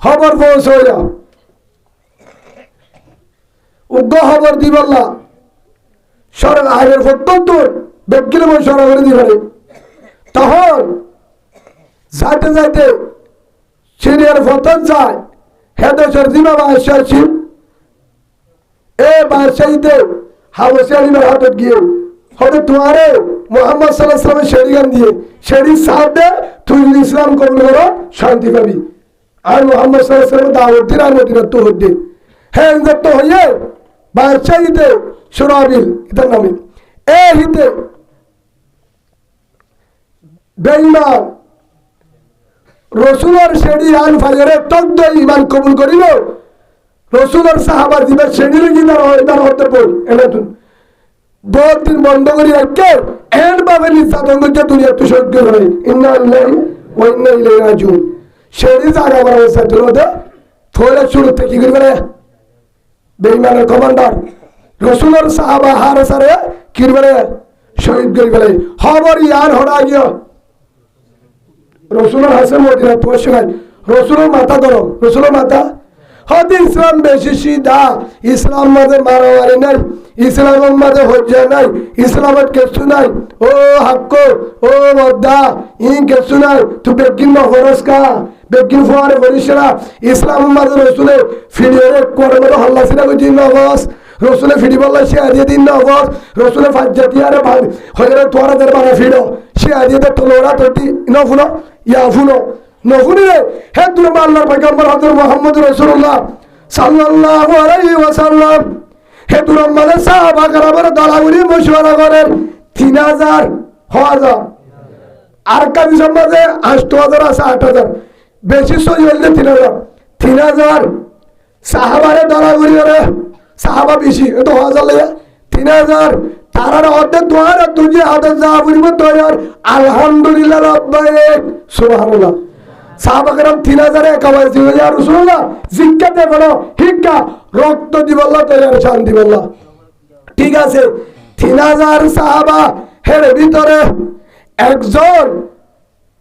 খবর পৌঁছ হয়ে যা উগ্র খবর দিবল্লা সরকার আইনের প্রত্যন্তর ব্যক্তির বই সরা করে দিবে তখন যাইতে যাইতে সিরিয়ার ফতন যায় হেদেশের জিমা বাদশাহ ছিল এ বাদশাহীতে হাবসি আলিমের হাতত গিয়ে হয়তো তোমারে মোহাম্মদ সাল্লাল্লাহু আলাইহি ওয়াসাল্লামের শেরিগান দিয়ে শেরির সাথে তুই যদি ইসলাম কবুল করো শান্তি পাবি। আর মোহাম্মদ সাল্লাল্লাহু আলাইহি ওয়াসাল্লাম দাওয়াত দিন আর মদিনাত তো হদ্দে হ্যাঁ যত হইয়ে বাদশাহিতে সুরাবিল এটার নামে এ হিতে বেঈমান রসুলের শেরি আন ফাজরে তকদ ঈমান কবুল করিল রসুলের সাহাবা দিবে শেরির গিনার হইদার হতে পড় এনাতুন বহুত দিন বন্ধ করি রাখকে এর বাবে নির্যাতন করছে দুনিয়া তো সহ্য হয় ইন্না লিল্লাহি ওয়া ইন্না ইলাইহি রাজিউন শেরি জায়গা বড় সাথে রোদে থোড়া শুরু থেকে কি করে বেঈমানের কমান্ডার রসুলের সাহাবা হারে সারে কি করে শহীদ করে গেলে খবর ইয়ার হড়া গিয়া রসুলের হাসে মদিনা পৌঁছে নাই রসুলের মাথা ধরো রসুলের মাথা হয়তো ইসলাম বেশি সিধা ইসলাম মাঝে মারামারি নাই ইসলামের মাঝে হজ্জা নাই ইসলামের কিছু নাই ও হাক্ক ও মদ্দা ই কিছু নাই তুই বেগিন নহরস কা বেগিন ফোয়ারে করিস না ইসলামের মাঝে রসুলে ফিরিয়ে করে মতো হল্লা সিনা করছি নবস রসুলে ফিরি বললা সে আদিয়ে দিন নবস রসুলে ফাজ্জাতি আরে হয়ে তোরা দের বানা ফিরো সে আদিয়ে তোরা তোটি নফুনো ইয়া ফুনো নফুনি রে হে তুই আল্লাহর পয়গম্বর হযরত মুহাম্মদ রাসূলুল্লাহ সাল্লাল্লাহু আলাইহি ওয়াসাল্লাম হে তুই আমাদের সাহাবা کرامের দলাগুলি মশওয়ারা করেন 3000 1000 আর কাবি সমাজে 8000 আছে 8000 বেশি সই হইলে 3000 সাহাবারে দলাগুলি রে সাহাবা বেশি তো 1000 লাগে 3000 তারার অর্ধেক দোয়ার তুই হাজার যা বলবো তৈয়ার আলহামদুলিল্লাহ রাব্বাইক সুবহানাল্লাহ সাহাবা کرام 3000 একাবারে ছিল ইয়া রাসূলুল্লাহ জিজ্ঞাসা করো হিক্কা রক্ত দিবল্লাহ তৈয়ার শান দিবল্লাহ ঠিক আছে 3000 সাহাবা এর ভিতরে একজন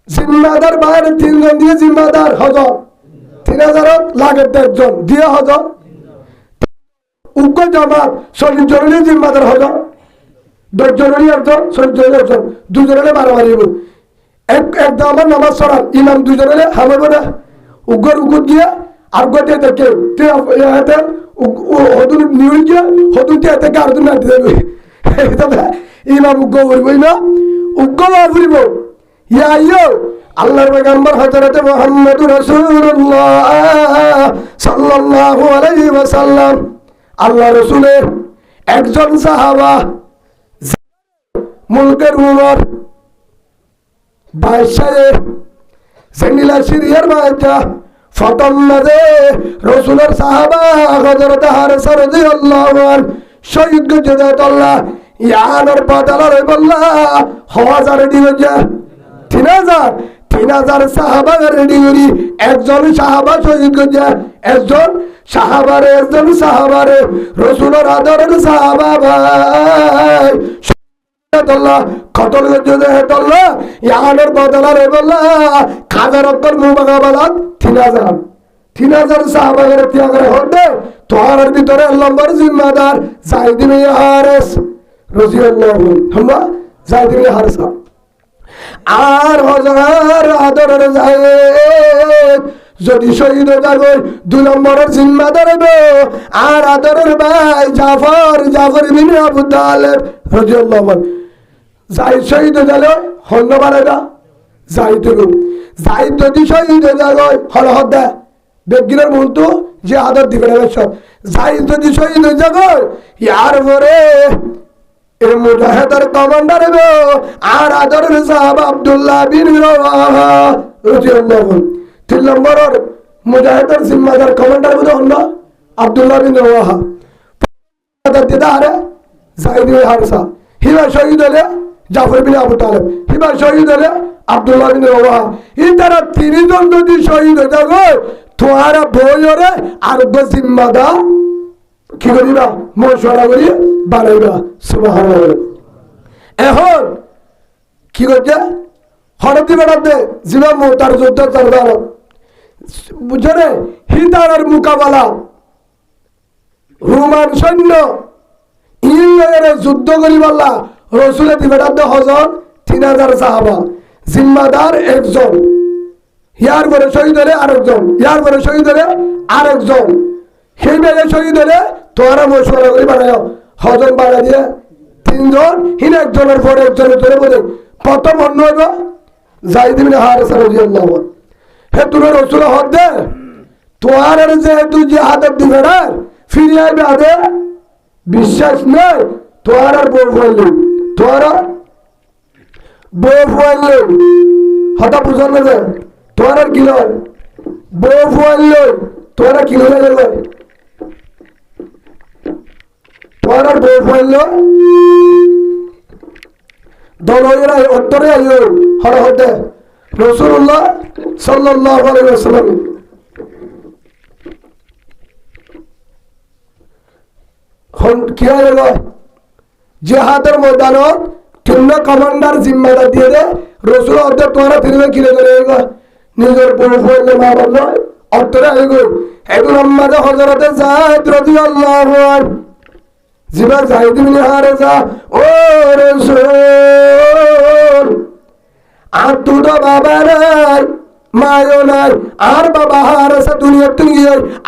জিম্মাদার বাইরে তিনজন দিয়ে জিম্মাদার হযর 3000 লাগে একজন দিয়ে হযর উগ্র জামাত 40 জনের জিম্মাদার হযর 10 জনের একজন 40 জনের একজন দুজনের মারামারি হবে একদম আমার নামাজ পড়ার ইমাম দুজনের হামাবো না উগ্র উগুদ গিয়া আর গতে দেখে তে এতে হদুন নিউল গিয়া হদুন তে এতে গার্দুন না দিবে এটা ইমাম উগ্র বলবই না উগ্র বলব ইয়া ইয়ো আল্লাহর পয়গম্বর হযরত মুহাম্মদুর রাসূলুল্লাহ সাল্লাল্লাহু আলাইহি ওয়াসাল্লাম আল্লাহ রাসূলের একজন সাহাবা মুলকের উমর বাদশাহে জেনিলা সিরিয়ার বাদশা ফতম মাঝে রাসূলের সাহাবা হযরত হারেসা রাদিয়াল্লাহু আনহু শহীদ গজাতাল্লাহ ইয়ানোর বদলার বল্লা হাজার দিগজা 3000 সাহাবা রেডি করি একজন সাহাবা শহীদ গজা একজন সাহাবারে রাসূলের আদরের সাহাবা ভাই আল্লাহ কতল গজে হেতল্লাহ ইয়ানোর বদলার বল্লা খাজার অক্কর মুবাগাবালাত 3000 সাহাবা করে ত্যাগরে হতে তোয়ারের ভিতরে নম্বর জিম্মাদার যায়েদ ইবনে হারেস রাদিয়াল্লাহু আনহু যায়েদ ইবনে হারেস আর হাজার আদরের যায়েদ যদি শহীদ হয়ে যায় 2 নম্বরের জিম্মাদার হবে আর আদরের ভাই জাফর ইবনে আবু তালেব রাদিয়াল্লাহু আনহু যায়েদ শহীদ হয়ে গেল ধন্যবাদ এটা যায়েদ যদি শহীদ হয়ে যায় হল হদ্দা বেগিনের মতো যে আদর দিবে না সব যায়েদ যদি শহীদ হয়ে যায় ইয়ার পরে এর মুজাহিদের কমান্ডার হবে আর আদরের সাহাবা আব্দুল্লাহ বিন রাওয়াহা রাদিয়াল্লাহু আনহু 3 নম্বরের মুজাহিদের জিম্মাদার কমান্ডার হবে হলো আব্দুল্লাহ বিন রাওয়াহা আদর দিদা আরে যায়েদ বিন হারেসা হিবা শহীদ হলে জাফর বিন আবু তালেব হিবা শহীদ হলে আব্দুল্লাহ বিন রাওয়াহা এই তারা 3 জন যদি শহীদ হয়ে যায় তোরা বইরে আর জিম্মাদার কি করিবা মশওয়ারা করি বানাইবা সুবহানাল্লাহ এখন কি করছে হরতি বেড়াতে জিবা মোতার যুদ্ধ চলবার বুঝলে হিতারের মোকাবেলা রোমান সৈন্য ইংল্যান্ডের যুদ্ধ করিবাল্লা রসুলের দিবেটাতে হজন 3000 সাহাবা জিম্মাদার একজন ইয়ার পরে শহীদ হলে আরেকজন ইয়ার পরে শহীদ হলে আরেকজন সেই বেলে শহীদ হলে তোরা মশওয়ারা করি বানায় হজন বাড়া দিয়ে তিনজন হিন একজনের পরে একজনের ধরে বলে প্রথম অন্য হইব যাইদ ইবনে হারেসা রাদিয়াল্লাহু আনহু। হে তুমি রাসূল হদ দে তোয়ার যেহেতু জিহাদের দিবে না ফিরে আইবে আদে বিশ্বাস নাই তোয়ার আর বউ ফুয়াইলে তোয়ার বউ ফুয়াইলে হঠাৎ বুঝার না যায় তোয়ার আর কি লয় বউ ফুয়াইলে তোয়ার কি লয় তোয়ার আর বউ ফুয়াইল দলেরা উত্তরে আইও হর হতে রাসূলুল্লাহ সাল্লাল্লাহু আলাইহি ওয়াসাল্লাম কি হয়ে গেল জিহাদের ময়দানত তিন কমান্ডার জিম্মাদার দিয়ে দে রসুল অর্ধেক তোমরা ফিরবে কিনে ধরে নিজের বউ ফুয়াইলে মা বলল উত্তরে আইগো এখন আমাদের হযরতে যায়েদ রাদিয়াল্লাহু আনহু জিবা যায়েদ ইবনে হারেসা ও রাসূল আর তো বাবা নাই মায়ও নাই আর বাবা হারেসা দুনিয়া তুই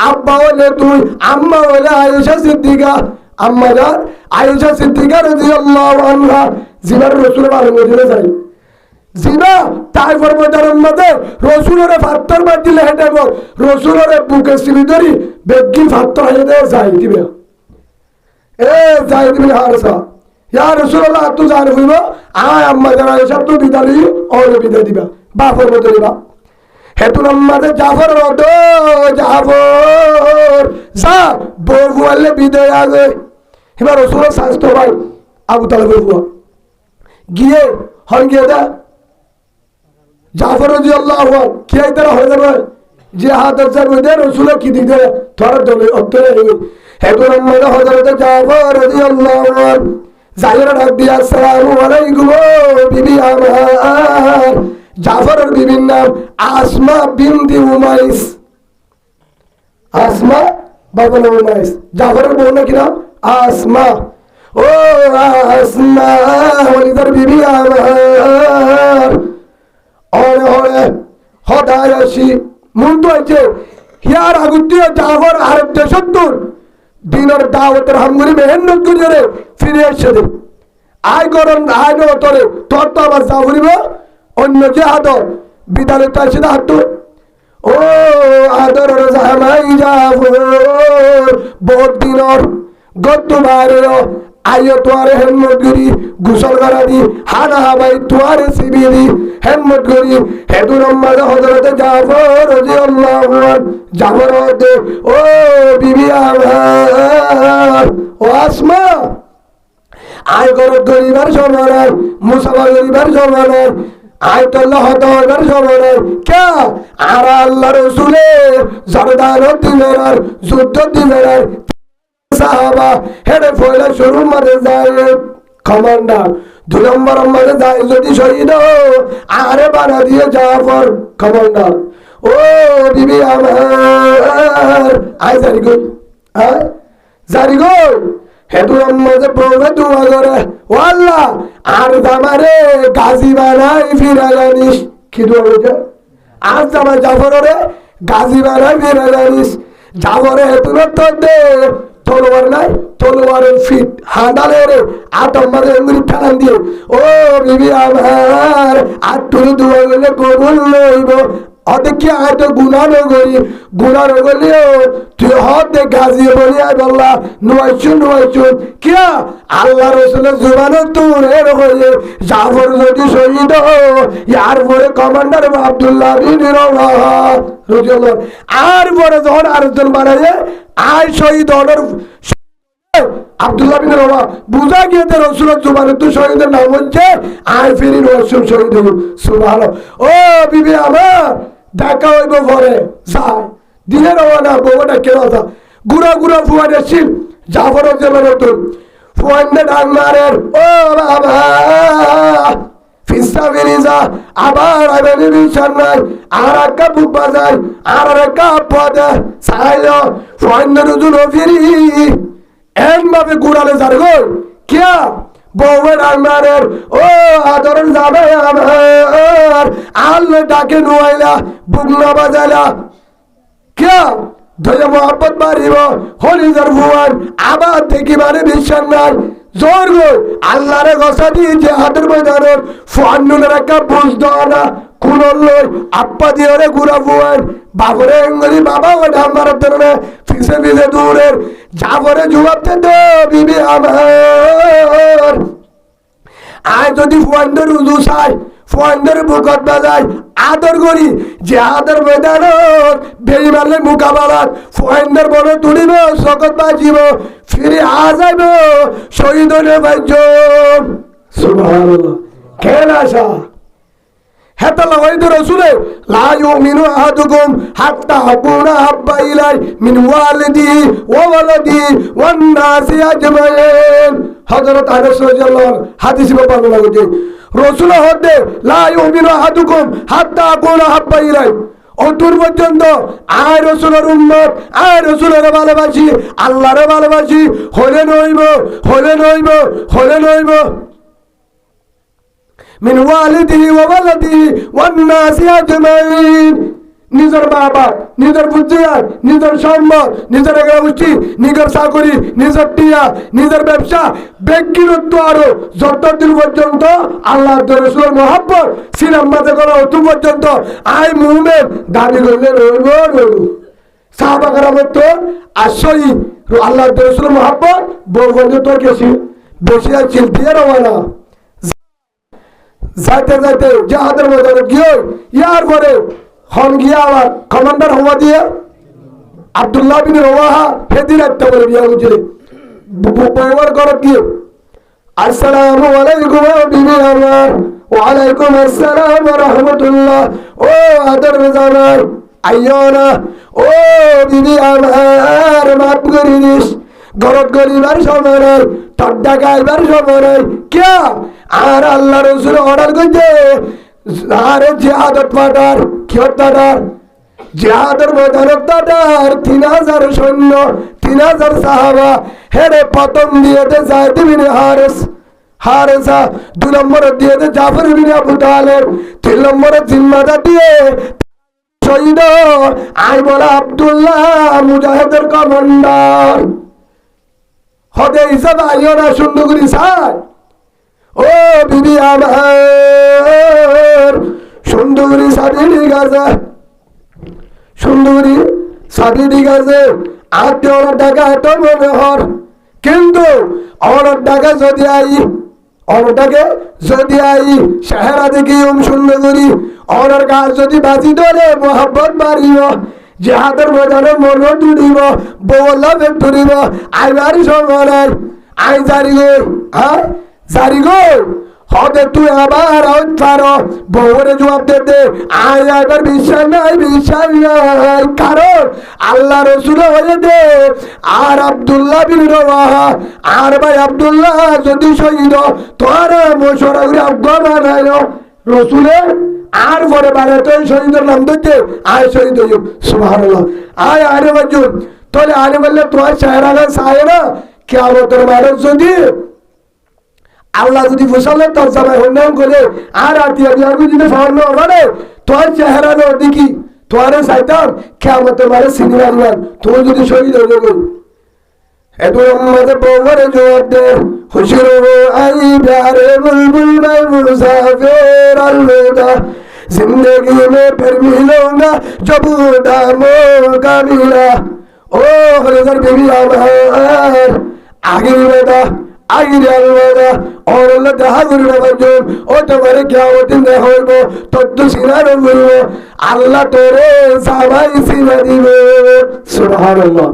আব্বা হলে তুই আম্মা হলে আয়েশা সিদ্দিকা আম্মা যান আয়েশা সিদ্দিকা রাদিয়াল্লাহু আনহা জিবার রাসূল বারঙ্গিলে যায় জিবা তাই ফরমাদার মধ্যে রাসূলের ফাত্তর বাদ দিলে হেঁটে রাসূলের বুকে সিলি ধরি বেগি ফাত্তর হয়ে দেয় যায় দিবে এ যায়েদ ইবনে হারেসা ইয়া রাসূলুল্লাহ তু জান হইব আয় আম্মা যান আয়েশা তো বিদালি ওরে বিদায় দিবা বাপর মধ্যে দিবা হেতুন আমাদের জাফর রদ জাফর যা বউ ফুয়াইলে বিদায় আগে এবার রসুলের স্বাস্থ্য ভাই আবু তালেবের বুয়া গিয়ে হন গিয়ে দা জাফর রাদিয়াল্লাহু আনহু কি আইতারা হয়ে যাবে যে হাতের যাবে দে রসুলের কি দিতে তোর দলে উত্তরে হেতুন আমাদের হযরত জাফর রাদিয়াল্লাহু আনহু যাইরা ডাক দিয়া আসসালামু আলাইকুম বিবি আমার জাফরের বিবির নাম আসমা বিনতে উমাইস আসমা বাবা নাম উমাইস জাফরের বউ নাকি নাম আসমা ও আসমা ওলিদার বিবি আমার ওরে ওরে হদায় আসি মন তো আছে হিয়ার আগুতিয়া জাফর আর 73 দিনের দাওয়াতের হামগুলি মেহনত করে ফিরে এসে দে আয় করন আয় নো তোরে তোর তো আবার জাফরিব অন্য যে আদর বিদ্যালয় তো আসে হাত ও আদর জামাই জাফর বহুত দিনর গত বারে আইও তোয়ারে হেমত করি গোসল করা দি হানা হাবাই তোয়ারে সিবিরি হেমত করি হেদুর আম্মাদ হযরত জাফর রাদিয়াল্লাহু আনহু জাফর দে ও বিবি আমার ও আসমা আয় করো গরিবার সময় মুসাফা গরিবার সময় আয় তো লহদর সময় কে আর আল্লাহ রসুলে জরদার দিনের যুদ্ধ দিনের সাহাবা হেডে ফয়লা শুরু মাঝে যায় কমান্ডার 2 নম্বর মাঝে যায় যদি শহীদ আরে বানা দিয়ে জাফর কমান্ডার ও বিবি আমার আয় জারি গো আয় জারি গো হেতু আমাদের প্রভু দোয়া করে ও আল্লাহ আর আমারে গাজী বানাই ফিরা জানিস কি দোয়া হইছে আজ আমার জাফরে গাজী বানাই ফিরা জানিস জাফরে হেতু তো দে তলোয়ার নাই তলোয়ারের ফিট হাঁদালের আট আমাদের এমনি ঠান দিয়ে ও বিবি আমার আর তুই দোয়া করলে কবুল লইব অদেখি আয় তো গুণা নগলিও তুই হতে গাজিয়ে বলি আয় বললা নুয়াইছুন কিয়া আল্লাহ রসুলের জুবানে তোর এর হয়ে জাফর যদি শহীদ ইয়ার পরে কমান্ডার আব্দুল্লাহ বিন রওয়াহা রাদিয়াল্লাহু আর পরে যখন আরেকজন বানায় আয় শহীদ অর্ডার আব্দুল্লাহ বিন রওয়াহা বুঝা গিয়েছে রসুলের জুবানে তুই শহীদের নাম হচ্ছে আয় ফিরি রসুল শহীদ সুবহানাল্লাহ ও বিবি আমার দেখা হইব ঘরে যায় দিনে রওনা বউটা কেন আসা গুড়া গুড়া ফুয়ানে শিল জাফর নতুন ফুয়ানে ডাক মারের ও বাবা ফিসা ফিরিজা আবার আবেনি বিছান নাই আর একটা বুক বাজায় আর একটা পদে চাইল ফুয়ানে রুজুন ফিরি একভাবে গুড়ালে যার গো কিয়া বউয়ের আলমারের ও আদরের যাবে আমার আল্লাহ ডাকে নুয়াইলা বুক না বাজাইলা কে দয়া মোহাম্মত বাড়িব হলিদার ভুয়ান আবার দেখি মানে বিশ্বাস নাই জোর গো আল্লাহরে গসা দিয়ে যে হাতের ময়দানের ফুয়ান্নুনের একটা বুঝ দেওয়া না কুলর লই আপ্পা দিয়ে ঘুরা ভুয়ান বাবরে এঙ্গলি বাবা ও ঢাম্বার ধরনে ফিসে ফিসে দূরের যাবরে জবাব দে বিবি আমার আয় যদি ফুয়ান্দের উজু চাই ফুয়ান্দের বুকত বাজায় আদর করি যে আদর ময়দানত বেইমানের মোকাবেলাত ফুয়ান্দের বড় তুলিব শকত বাজিব ফিরে আ যাইব শহীদ হলে বাইজন সুবহানাল্লাহ কেন আসা হেতালা ওয়াইদুর রাসূলে লা ইউমিনু আহাদুকুম হাত্তা আকুনা হাব্বা ইলাই মিন ওয়ালিদিহি ওয়া ওয়ালাদিহি ওয়ান নাসি আজমাইন হযরত আনাস রাদিয়াল্লাহু আনহু হাদিস বর্ণনা করতে রাসূল হতে লা ইউমিনু আহাদুকুম হাত্তা আকুনা হাব্বা ইলাই অদূর পর্যন্ত আয় রাসূলের উম্মত আয় রাসূলের ভালোবাসি আল্লাহর ভালোবাসি হলে নইব মিন ওয়ালিদিহি ওয়া ওয়ালাদিহি ওয়ান নাসি আজমাইন নিজের মা বাপ নিজের বুদ্ধিয়ার নিজের সম্পদ নিজের গোষ্ঠী নিজের চাকরি নিজের টিয়া নিজের ব্যবসা ব্যক্তিগত আরো যতদিন পর্যন্ত আল্লাহ রাসূলের মহব্বত সিনার মাঝে করা অত পর্যন্ত আই মুমিন দাবি করলে রইব সাহাবা কেরামের তো আশ্রয়ী আল্লাহ রাসূলের মহব্বত বলবন্ধু তোর বেশি আর চিলতে রওনা যাইতে যাইতে জাহাদের ময়দানে গিয়ে ইয়ার পরে হন গিয়া আবার কমান্ডার হওয়া দিয়ে আব্দুল্লাহ বিন রওয়াহা হেদির একটা বলে বিয়া হয়েছিল বউয়ার ঘরত গিয়ে আসসালামু আলাইকুম বিবি আমার ওয়ালাইকুম আসসালাম ওয়া রাহমাতুল্লাহ ও আদর জানাই আইও না ও বিবি আমার মাফ করে দিস গরত গরিবার সময় নাই টড্ডা গাইবার সময় নাই কে আর আল্লাহ রাসূল অর্ডার করছে আরে জিহাদত পাঠার কি হত্যার জিহাদের ময়দানত পাঠার 3000 সৈন্য 3000 সাহাবা হেরে প্রথম দিয়েতে যায়েদ বিন হারেসা 2 নম্বরে দিয়েতে জাফর বিন আবু তালেব 3 নম্বরে জিম্মাদার দিয়ে শহীদ আই বলা আব্দুল্লাহ মুজাহিদের কমান্ডার হদে হিসাব আইও না সুন্দর করি সাই ও বিবি আমার সুন্দরী সাদি ঠিক আছে সুন্দরী সাদি ঠিক আছে আটে অনেক টাকা এত মনে হর কিন্তু অনেক টাকা যদি আই সেহেরা দেখি সুন্দরী অনেক গাছ যদি বাজি ধরে মোহাব্বত বাড়িব জিহাদের ময়দানে মন তুলিব বউলা বেগ তুলিব আইবারি সময় আই জারি গো হতে তুই আবার বউরে জবাব দে আই এবার বিশ্বাস নাই কারণ আল্লাহ রাসূল হয়ে দে আর আব্দুল্লাহ বিন রওয়াহা আর ভাই আব্দুল্লাহ যদি শহীদ তোর মশরা করে আজ্ঞা বানাইলো রাসূলে আর পরে বারে তো শহীদের নাম দিতে আয় শহীদ হইব সুবহানাল্লাহ আয় আরে বাজুন তাহলে আরে বললে তোমার চেহারা চায় না কিয়ামতের মাঠে যদি আল্লাহ যদি ফুসালে তোর জামাই হন্নাম করে আর আতিয়া দিয়ার যদি ফাওয়ানো হবে তোর চেহারা না দেখি তোরে চাইতাম কিয়ামতের মাঠে সিনেমা দিবান তুমি যদি শহীদ হয়ে যাবে এত উম্মতে বউরে জবাব দে খুশির আই প্যারে বুলবুল ভাই মুসাফির अलविदा जिंदगी में फिर मिलूंगा जब मौका मिला ओ हरिदर बीबी আমার आगे बेटा आगे अलविदा और अल्लाह দেখা করবে বাজন ও তোমারে কিয়ামত দিন হইব তদ্দ সিনার বলব আল্লাহ তোরে সবাই সিনা দিবে সুবহানাল্লাহ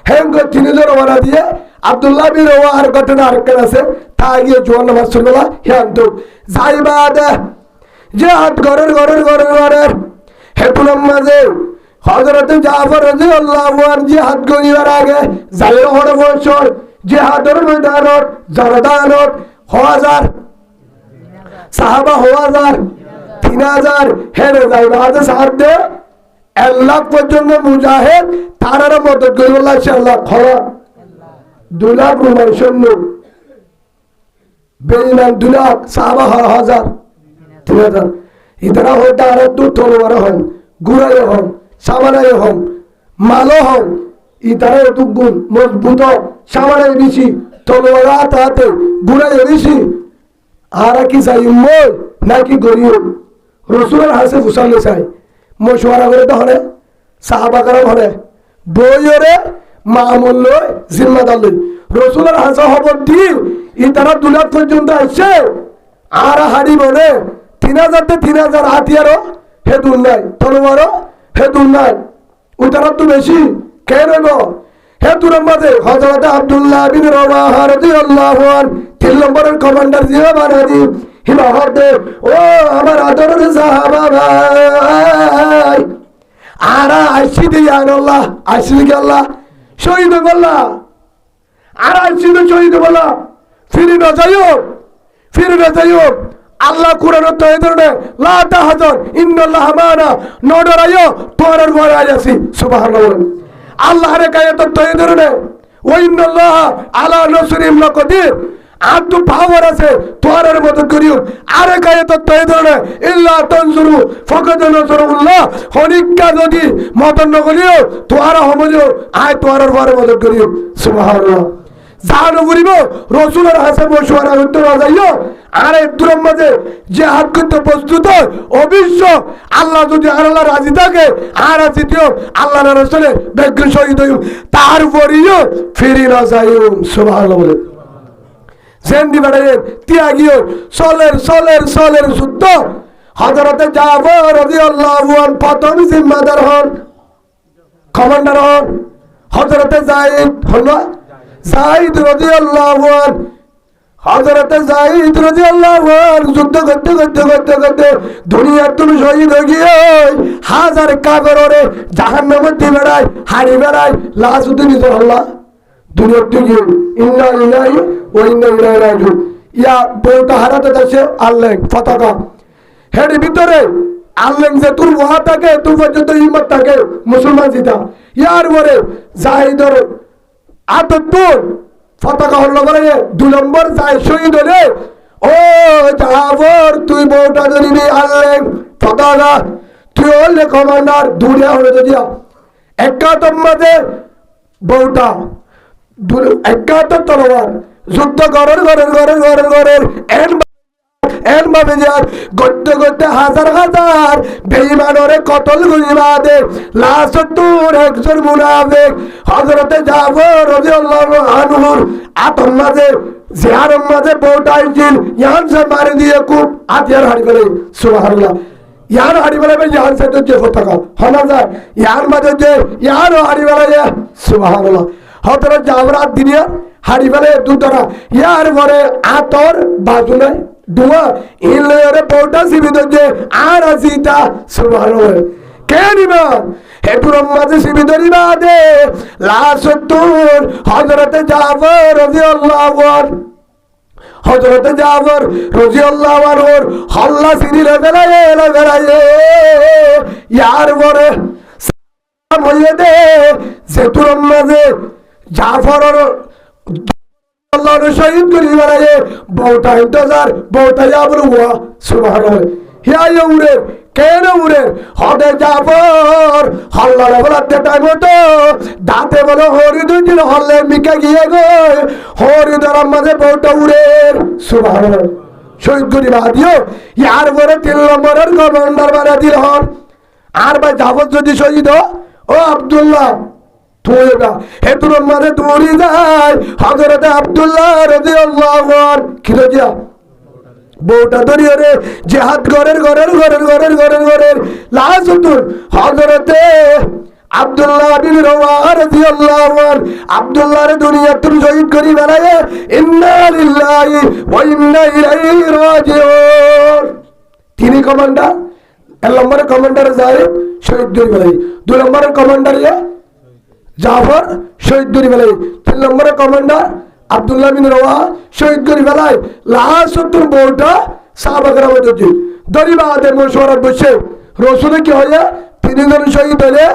হেমগো 3000 ওয়ারা দিয়ে আব্দুল্লাহ বিন রওয়াহার ঘটনা আরেকটা আছে তা গিয়ে জোয়ান নামাজ সুন্নাহ হিয়ান্তু যাইবাদে জিহাদ গরের হেতুল মাঝে হযরত জাফর রাদিয়াল্লাহু আনহু জিহাদ করিবার আগে যাইর হড় বছর জিহাদের ময়দানত জরদানত 1000 সাহাবা 3000 হেরে যাইবাদে সাহায্য দে 1 লাখ পর্যন্ত মুজাহিদ তারার মদদ করিব ইনশাআল্লাহ খরা 2 লাখ রুমার সৈন্য বেঈমান 2 লাখ সাহাবা 1000 3000 इतना होता है तू तलवार हन गुराय हन सामानाय हन মালো হন ইতারে দুগুণ মজবুত সামানে বেশি তলোয়ার হাতে বুড়াই বেশি আর কি চাই মই নাকি গরিব রসুলের হাসে ফুসালে চাই মশওয়ারা করে তো হরে সাহাবাকারা হরে বইরে মামুল লই জিম্মাদার লই রসুলের হাসা খবর দি ইতারা দুলাত পর্যন্ত আসছে আর হাড়ি বলে 3000 হাতিয়ারও হে দূর নাই তলোয়ারও হে দূর নাই উতারা তো বেশি কে নেব হে দূরের মাঝে হযরত আব্দুল্লাহ বিন রওয়াহা রাদিয়াল্লাহু আনহু 3 নম্বরের কমান্ডার জিয়া বানাদি হিমাহতে ও আমার আদরের সাহাবা ভাই আরা আইসি দিয়া আল্লাহ আইসি কি আল্লাহ শহীদ বল্লা আর আইসি তো শহীদ বল্লা ফিরে না যাইও আল্লাহ কুরআন তো এই ধরনের লা তাহজান ইন্নাল্লাহ মা'ানা নডরাইও তোর ঘরে আছি সুবহানাল্লাহ আল্লাহ রে কায়ে তো এই ধরনের ওয়া ইন্নাল্লাহ আলা নাসরিম লাকাদির আর তো পাওয়ার আছে তোর মদদ করিও আরে কায়ে তো এই ধরনের ইল্লা তানজুরু ফাকাদ নাসরুল্লাহ হনিকা যদি মদদ ন করিও তোর হমজো আয় তোর ঘরে মদদ করিও সুবহানাল্লাহ জানো বলিব রসুলের হাসে মশওয়ারা করতে না যাইও আর একদুরের মাঝে যে হাত করতে প্রস্তুত অবশ্য আল্লাহ যদি আল্লাহ রাজি থাকে আর আছে দিও আল্লাহ রসুলে বেগ্র শহীদ হইও তারপরেও ফিরি না যাইও সুবহানাল্লাহ বলে জেন্দি বাড়াইয়ের ত্যাগীও সলের যুদ্ধ হযরতে জাফর রাদিয়াল্লাহু আনহু প্রথম জিম্মাদার হন কমান্ডার হন হযরতে যায়েদ রাদিয়াল্লাহু আনহু হযরতে যায়েদ রাদিয়াল্লাহু আনহু যুদ্ধ করতে দুনিয়ার তুমি শহীদ হয়ে গিয়ে হাজার কাফেররে জাহান্নামে দিয়ে বেড়ায় হারি বেড়ায় লাশ উঠে নিতে আল্লাহ দুনিয়ার থেকে ইন্না লিল্লাহি ওয়া ইন্না ইলাইহি রাজিউন ইয়া বউটা হারাতে যাচ্ছে আল্লাহ পতাকা হেড ভিতরে আল্লাহ যে তোর ওয়া থাকে তোর পর্যন্ত হিম্মত থাকে মুসলমান জিতা ইয়ার পরে যায়েদর আততুর পতাকা হল বলে 2 নম্বর যায় শহীদ হলে ও জাফর তুই বউটা ধরিবি আল্লাহ পতাকা তুই হলে কমান্ডার দূরে হলে দিয়া একাদম মাঝে বউটা একাত্তর তলোয়ার যুদ্ধ ঘরের এর ভাবে যার করতে হাজার বেঈমানরে কতল করিবা দে লাশ তোর একজন মুনাফিক হযরতে জাফর রাদিয়াল্লাহু আনহুর আতম মাঝে জিহারের মাঝে বউটাই জিন ইয়ান সে মারি দিয়ে খুব হাতিয়ার হাড়ি ফেলে সুবহানাল্লাহ ইয়ার হাড়ি ফেলে ইয়ান সে তো যে পতাকা হনা যায় ইয়ার মাঝে যে ইয়ার হাড়ি ফেলে সুবহানাল্লাহ হযরত জাফর দিনিয়া হাড়ি ফেলে দুতরা ইয়ার পরে আতর বাজু নাই দুয়া ইলেরে পৌটা সিবিদ যে আর আসিতা সুবহানাল্লাহ কে নিবা হেতুরম মাঝে সিবিদ নিবা দে লাসতুর হযরতে জাফর রাদিয়াল্লাহু আনহু হযরতে জাফর রাদিয়াল্লাহু আনহুর হল্লা সিরিলে বেলায়ে ইয়ার পরে মইয়ে দে যেতুরম মাঝে জাফরর আল্লাহর শহীদ করি বানায়ে বউটা ইন্তজার বউটা যাবর হুয়া সুবহানাল্লাহ হিয়া উড়ে কেন উড়ে হদে জাফর হল্লার বলাতে টাইম তো দাঁতে বলে হরি দুই দিন হল্লে মিকা গিয়ে গো হরি দরার মাঝে বউটা উড়ে সুবহানাল্লাহ শহীদ করি বাদিও ইয়ার পরে 3 নম্বরের কমান্ডার বানা দিল হন আর ভাই জাফর যদি শহীদ ও আব্দুল্লাহ তোরা হেতুরম মাঝে দৌড়ি যায় হযরতে আব্দুল্লাহ রাদিয়াল্লাহু আনহু কি রাজিয়া বউটা ধরিয়ে রে জিহাদ ঘরের লাশ উঠুন হযরতে আব্দুল্লাহ বিন রওয়াহা রাদিয়াল্লাহু আনহু আব্দুল্লাহর দুনিয়া তুমি শহীদ করি বেলায়ে ইন্না লিল্লাহি ওয়া ইন্না ইলাইহি রাজিউন তিনি কমান্ডার 1 নম্বরের কমান্ডার যায় শহীদ করি বেলায়ে 2 নম্বরের কমান্ডার জাফর শহীদ করি বেলায় 3 নম্বরের কমান্ডার আব্দুল্লাহ বিন রওয়াহা শহীদ করি বেলায় লাশ তোর বউটা সাহাবাগরা মধ্যে দরিবা আদে মশওয়ারা বসে রসুলে কি হয় 3 জন শহীদ হলে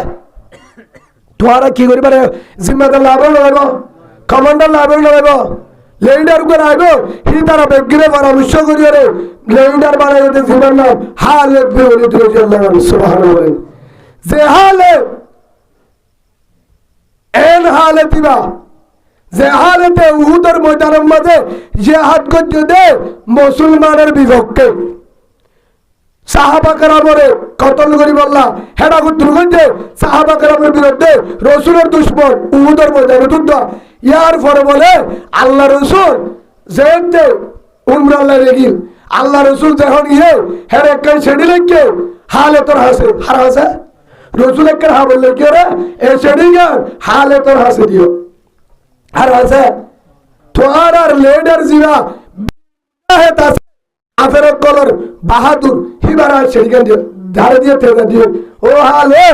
তোরা কি করি পারে জিম্মাদার লাভ লড়াইব কমান্ডার লাভ লড়াইব লেন্ডার করে আইব হি তারা বেগিরে পরামর্শ করিয়ে রে লেন্ডার বানাইতে জিম্মার নাম হালে বেওলি রাদিয়াল্লাহু আনহু সুবহানাল্লাহ যে হালে হালতিবা যে হালতে উহুদের ময়দানের মাঝে জিহাদ করতে দে মুসলমানের বিপক্ষে সাহাবা কেরামরে কতল করি বললা হেডা কুতুল করছে সাহাবা কেরামের বিরুদ্ধে রসুলের দুশ্মন উহুদের ময়দানে যুদ্ধ ইয়ার পরে বলে আল্লাহ রসুল যে উমরা আল্লাহ রেগিল আল্লাহ রসুল যখন ইয়ে হের একখান সেডি লেখকে হালে তোর হাসে হার হাসে রসুল একখান হা বললে কি রে এ সেডি গান হালে তোর হাসে দিও হার হাসে তোমার আর লেডার জিরা আফের কলর বাহাদুর হিবারা সেখান দিয়ে ধারে দিয়ে তেজা দিয়ে ও হালে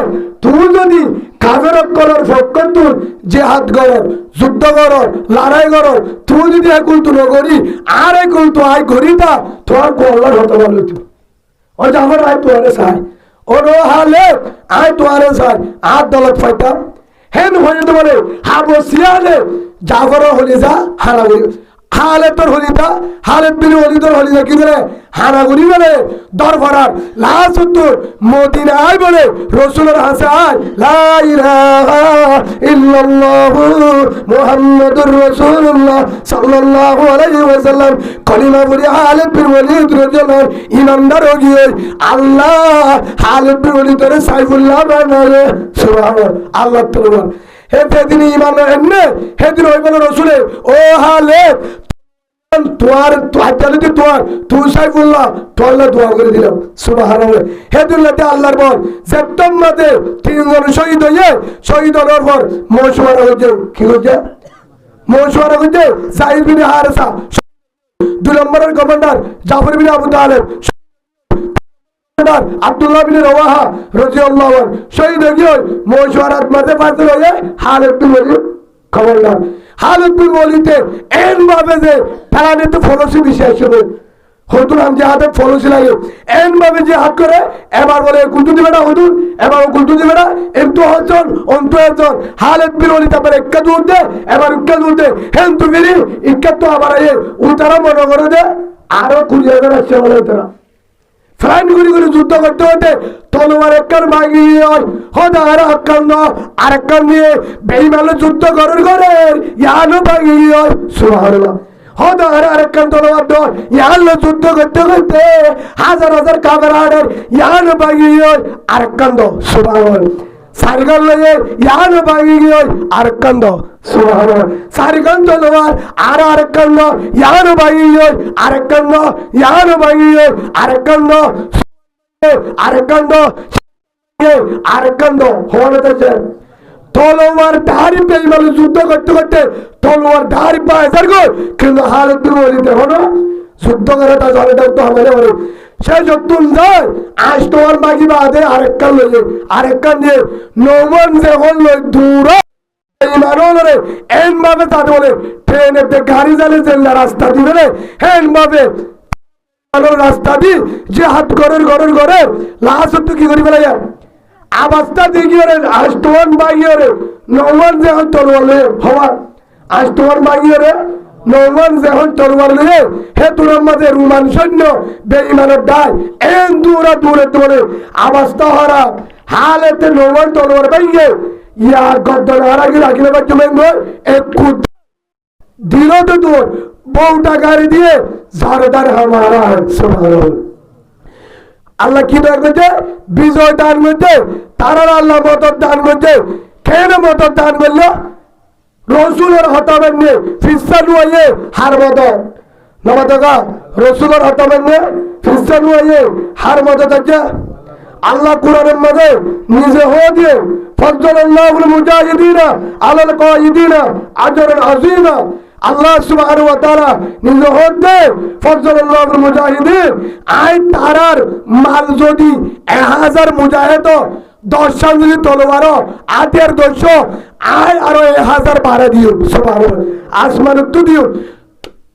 তুই যদি কাফের কলর ফক্কতুল জিহাদ করর যুদ্ধ করর লড়াই করর তুই যদি একুল তো নগরি আর একুল তো আই করিতা তোমার কল্লার হতে পারল তুই ও আমার আয় তোয়ারে সাই ও নো হালে আয় তোয়ারে সাই আর দলত ফাইতাম হেন হয়ে তো বলে হাবসিয়ালে জাফর হলি যা হারা করি হালে তোর হলিতা হালেত বিন হলিদর হলিদা কি করে হানাগুড়ি বলে দরবারার লাশ উত্তর মদিনায় বলে রসুলের হাসে আয় লা ইলাহা ইল্লাল্লাহু মুহাম্মাদুর রাসূলুল্লাহ সাল্লাল্লাহু আলাইহি ওয়াসাল্লাম কলিমা পড়ে হালেত বিন ওয়ালিদ রাদিয়াল্লাহু ইমানদার হয়ে গিয়ে আল্লাহ হালেত বিন ওয়ালিদের সাইফুল্লাহ বানালে সুবহানাল্লাহ আল্লাহ তাআলা হেদিন ইমান এনে হেদিন হই বলে রসুলে ও হালেত তোয়ার হাজালিতে তোয়ার তুই সাইফুল্লাহ তোয়াল্লাহ দোয়া করে দিলাম সুবহানাল্লাহ হেদুল্লাহতে আল্লাহর বল সেপ্টেম্বর মাসে 3 জন শহীদ হওয়ার পর মশওয়ারা হয়েছে কি হয়েছে মশওয়ারা হয়েছে সাইদ বিন হারেসা 2 নম্বরের কমান্ডার জাফর বিন আবু তালেব আব্দুল্লাহ বিন রওয়াহা রাদিয়াল্লাহু আনহু শহীদ হয়ে মশওয়ারাত মাঝে ফাসল হয়ে খালিদ বিন ওয়ালিদ কমান্ডার খালিদ বিন ওয়ালিদে এন ভাবে যে ফেলানে তো ফলসি বিশেষ হবে হুজুর আম জিহাদে ফলসি লাগে এন ভাবে জিহাদ করে এবার বলে কুলতু দিবে না হুজুর এবার কুলতু দিবে না একটু হজন অন্ত হজন খালিদ বিন ওয়ালিদ আবার একটা দূর দে এবার একটা দূর দে হেন তো ফিরি ইক্কা তো আবার এই উতারা মনে করে দে আরো 20,000 আসছে বলে তারা ফ্রাইন গুলি করে যুদ্ধ করতে হতে তলোয়ার একখান ভাগি হয় হদার আক্কান আরেকখান দিয়ে বেইমানে যুদ্ধ করার করে ইয়ানো ভাগি হয় সুবহানাল্লাহ হদার আরেকখান তলোয়ার ধর ইয়ানো যুদ্ধ করতে করতে হাজার হাজার কাফের আড়ের ইয়ানো ভাগি হয় আরেকখান দ সুবহানাল্লাহ সারিগান লয়ে ইয়ানো ভাগি হয় আরেকখান দ সুবহানাল্লাহ সারিগান তলোয়ার আর আরেকখান দ ইয়ানো ভাগি হয় আরেকখান দ ইয়ানো ভাগি হয় আরেকখান দ আরেকখান দ আরেকখান দ হওয়াতে তলোয়ার ধারি বেইমানে যুদ্ধ করতে করতে তলোয়ার ধারি পায় সারগো কিন্তু হালত বিন ওয়ালিদ হলো যুদ্ধ করে তা জলেটা তো হবে না সে যতুন যায় আজ তোমার মাগি বাদে আরেকখান লইয়ে আরেকখান দিয়ে নৌমান যে হল দূর ইমানরে এন ভাবে তাতে বলে ট্রেনে গাড়ি চালে যে রাস্তা দিবে হেন ভাবে রাস্তা দি যে হাত গরের গরের গরের লাস্ট তো কি করি বেলা আবাসটা দিয়ে আজ তোমার মাগিয়ে নৌমান যে হল তলোয়ার লয়ে হওয়া আজ তোমার মাগিয়ে নৌমান যখন তলোয়ার লয়ে হে তোর মাঝে রুমান সৈন্য বেঈমানের দায় এন দূরে দূরে দূরে আবাসটা হারা হালেতে নৌমান তলোয়ার বাইগে ইয়া গদ্দন হারাগি রাখিলে বাচ্চা মেঙ্গো এক কুদ দিল তো তোর বউটা গাড়ি দিয়ে ঝাড়দার হামারা সুবহানাল্লাহ আল্লাহ কি দান করছে বিজয় দান করছে তারা আল্লাহ মদত দান করছে কেন মদত দান করলো রসুলের হতাবেন নিয়ে ফিসানু আইয়ে হার মদত নমাদগা রসুলের হতাবেন নিয়ে ফিসানু আইয়ে হার মদত আছে আল্লাহ কুরআনের মধ্যে নিজে হয়ে দিয়ে ফজলাল্লাহুল মুজাহিদিনা আলাল কায়িদিনা আজরান আযীমা আল্লাহ সুবহানাহু ওয়া তাআলা নিজে হতে ফজলাল্লাহুল মুজাহিদিন আই তারার মাল যদি 1000 মুজাহিদ 10 জন যদি তলোয়ার আটের 200 আয় আরো 1000 বাড়া দিও সুবহানাল্লাহ আসমান তো দিও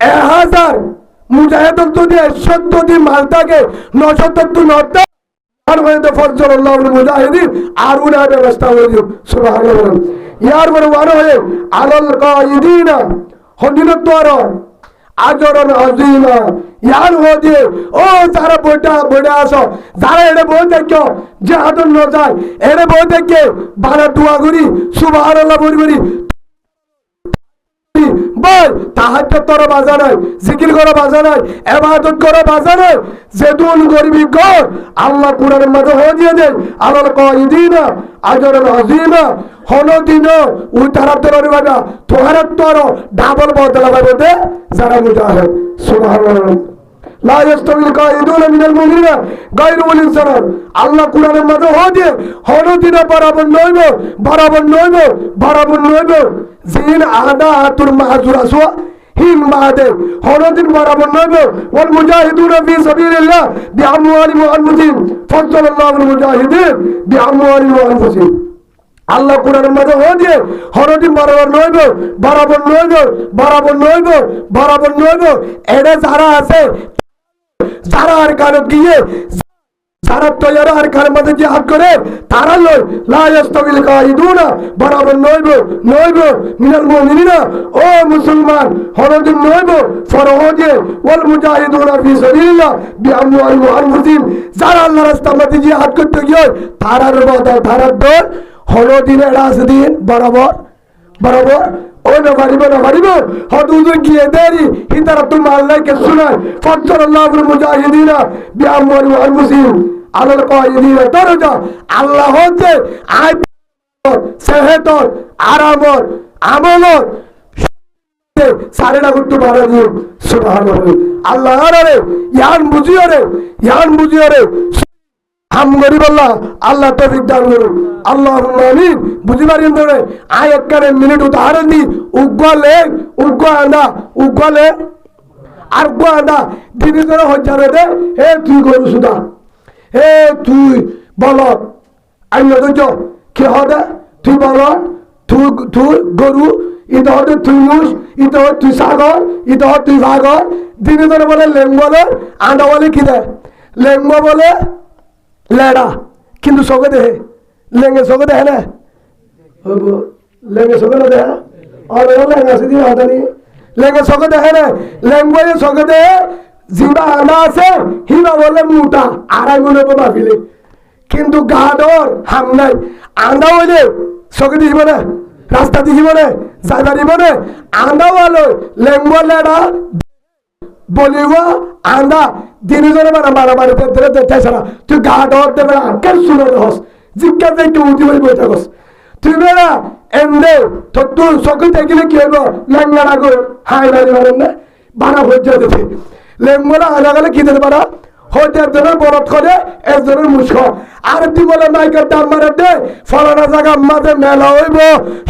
1000 মুজাহিদ যদি 100 দি মাল থাকে 900 নটা আর হয়তো ফজলাল্লাহুল মুজাহিদিন আর উনা ব্যবস্থা হয়ে দিও সুবহানাল্লাহ ইয়ার বড় ওয়ার হয়ে আলাল কায়িদিনা হদিন তোর আজরন আযীমা ইয়ার হদে ও যারা বড়া বড়া আসো যারা এড়ে বই দেখো জিহাদ ন যায় এড়ে বই দেখে বারা দোয়া করি সুবহানাল্লাহ বলি ভাই তাহাজ্জুদ করা বাজা নাই, জিকির করা বাজা নাই, ইবাদত করা বাজা নাই, যেতুন গরিবি কর আল্লাহ কোরআনের মধ্যে হয়ে দিয়ে দেয় আলাল কায়িদিনা আজরুন আযীমা হনদিন ওই তারা তোরে বাবা তোহারাত তোর ডাবল বদলা পাবে যারা মুজাহিদ। সুবহানাল্লাহ। লা ইয়াস্তাবিল কায়িদুনা মিনাল মুমিনিনা গায়রু উলিল যারার। আল্লাহ কোরআনের মধ্যে হয়ে হনদিন বরাবর নইব, বরাবর নইব, বরাবর নইব। জিন আদা আতুর মাহজুর আসওয়া হিন মাদে হনদিন বরাবর নইব। ওয়াল মুজাহিদুনা ফি সাবিলিল্লাহ বিআমওয়ালিহিম ওয়া আনফুসিহিম ফাযালাল্লাহুল মুজাহিদিন বিআমওয়ালিহিম ওয়া আনফুসিহিম। আল্লাহ কোরআনের মধ্যে হয়ে হরদিন বরাবর নইব, বরাবর নইব, বরাবর নইব, বরাবর নইব। এটা যারা আছে যারা আর কারো গিয়ে যারা তৈরি আর কার মধ্যে জিহাদ করে তারা লয় লা ইয়াস্তাবিল কায়িদুনা বরাবর নইব, নইব মিনাল মুমিনিনা ও মুসলমান হরদিন নইব ফরহজে ওয়াল মুজাহিদুনা ফি সাবিলিল্লাহ বিআমওয়ালিহিম ওয়া আনফুসিহিম। যারা আল্লাহর রাস্তায় মধ্যে জিহাদ করতে গিয়ে তারার বদল তারার দল হলো দিনের রাজদিন বরাবর বরাবর ও না পারিব না পারিব হদুদুর গিয়ে দেরি হিতারা তুমি আল্লাহকে শোনায় ফাজ্জালাল্লাহুল মুজাহিদিনা বিআমওয়ালিহিম ওয়া আনফুসিহিম আলাল কায়িদিনা দরজা। আল্লাহ হচ্ছে আয় সেহত আরামত আমলত সারেনা করতে পারে দিও। সুবহানাল্লাহ। আল্লাহ রে ইয়ান বুঝিও রে, ইয়ান বুঝিও রে হাম গরিব আল্লাহ আল্লাহ তৌফিক দান করুন। আল্লাহুম্মা আমিন। বুঝি পারেন ধরে আয় একবারে মিনিট উদাহরণ দি উগলে উগলা উগলে আর গোয়াদা দিদি ধরে হজ্জারে দে হে তুই গরু সুদা হে তুই বলদ আইন তো কি হবে তুই বলদ তুই তুই গরু ইটা হতে তুই মুষ ইটা হতে তুই সাগর ইটা হতে তুই ভাগর। দিদি ধরে বলে লেং বলে আন্ডা বলে কি দেয় লেঙ্গ বলে লেড়া কিন্তু চোখে দেখে লেঙ্গে চোখে দেখে না লেঙ্গে চোখে না দেখে লেঙ্গা আছে দিয়ে হাতানি লেঙ্গে চোখে দেখে না লেঙ্গে চোখে দেখে জিবা আনা আছে হিবা বলে মোটা আড়াই মনে ভাবিলে কিন্তু গাডর হাম নাই আন্দা হইলে চোখে দেখিব না রাস্তা দেখিব না যাই পারিব না আন্দা বলো লেঙ্গ লেড়া বলিব আন্দা দিনে জনে মানে মারামারি ধরে দেখতেছ না তুই গা ডর দেবে আঙ্কেল শুনে হস জিজ্ঞাসা দেখতে উঠি হয়ে বসে থাকস তুই বেড়া এমনি তো তুই চোখে দেখিলে কি হইব লেঙ্গা রাগো হাই মারি মারেন না বানা হজ্জা দেবে লেঙ্গরা আনা গেলে কি দিতে পারা হয়তো একজনের বরফ করে একজনের মুস্ক আর তুই বলে মাইকের দাম মারে দে ফলানা জায়গা মাঝে মেলা হইব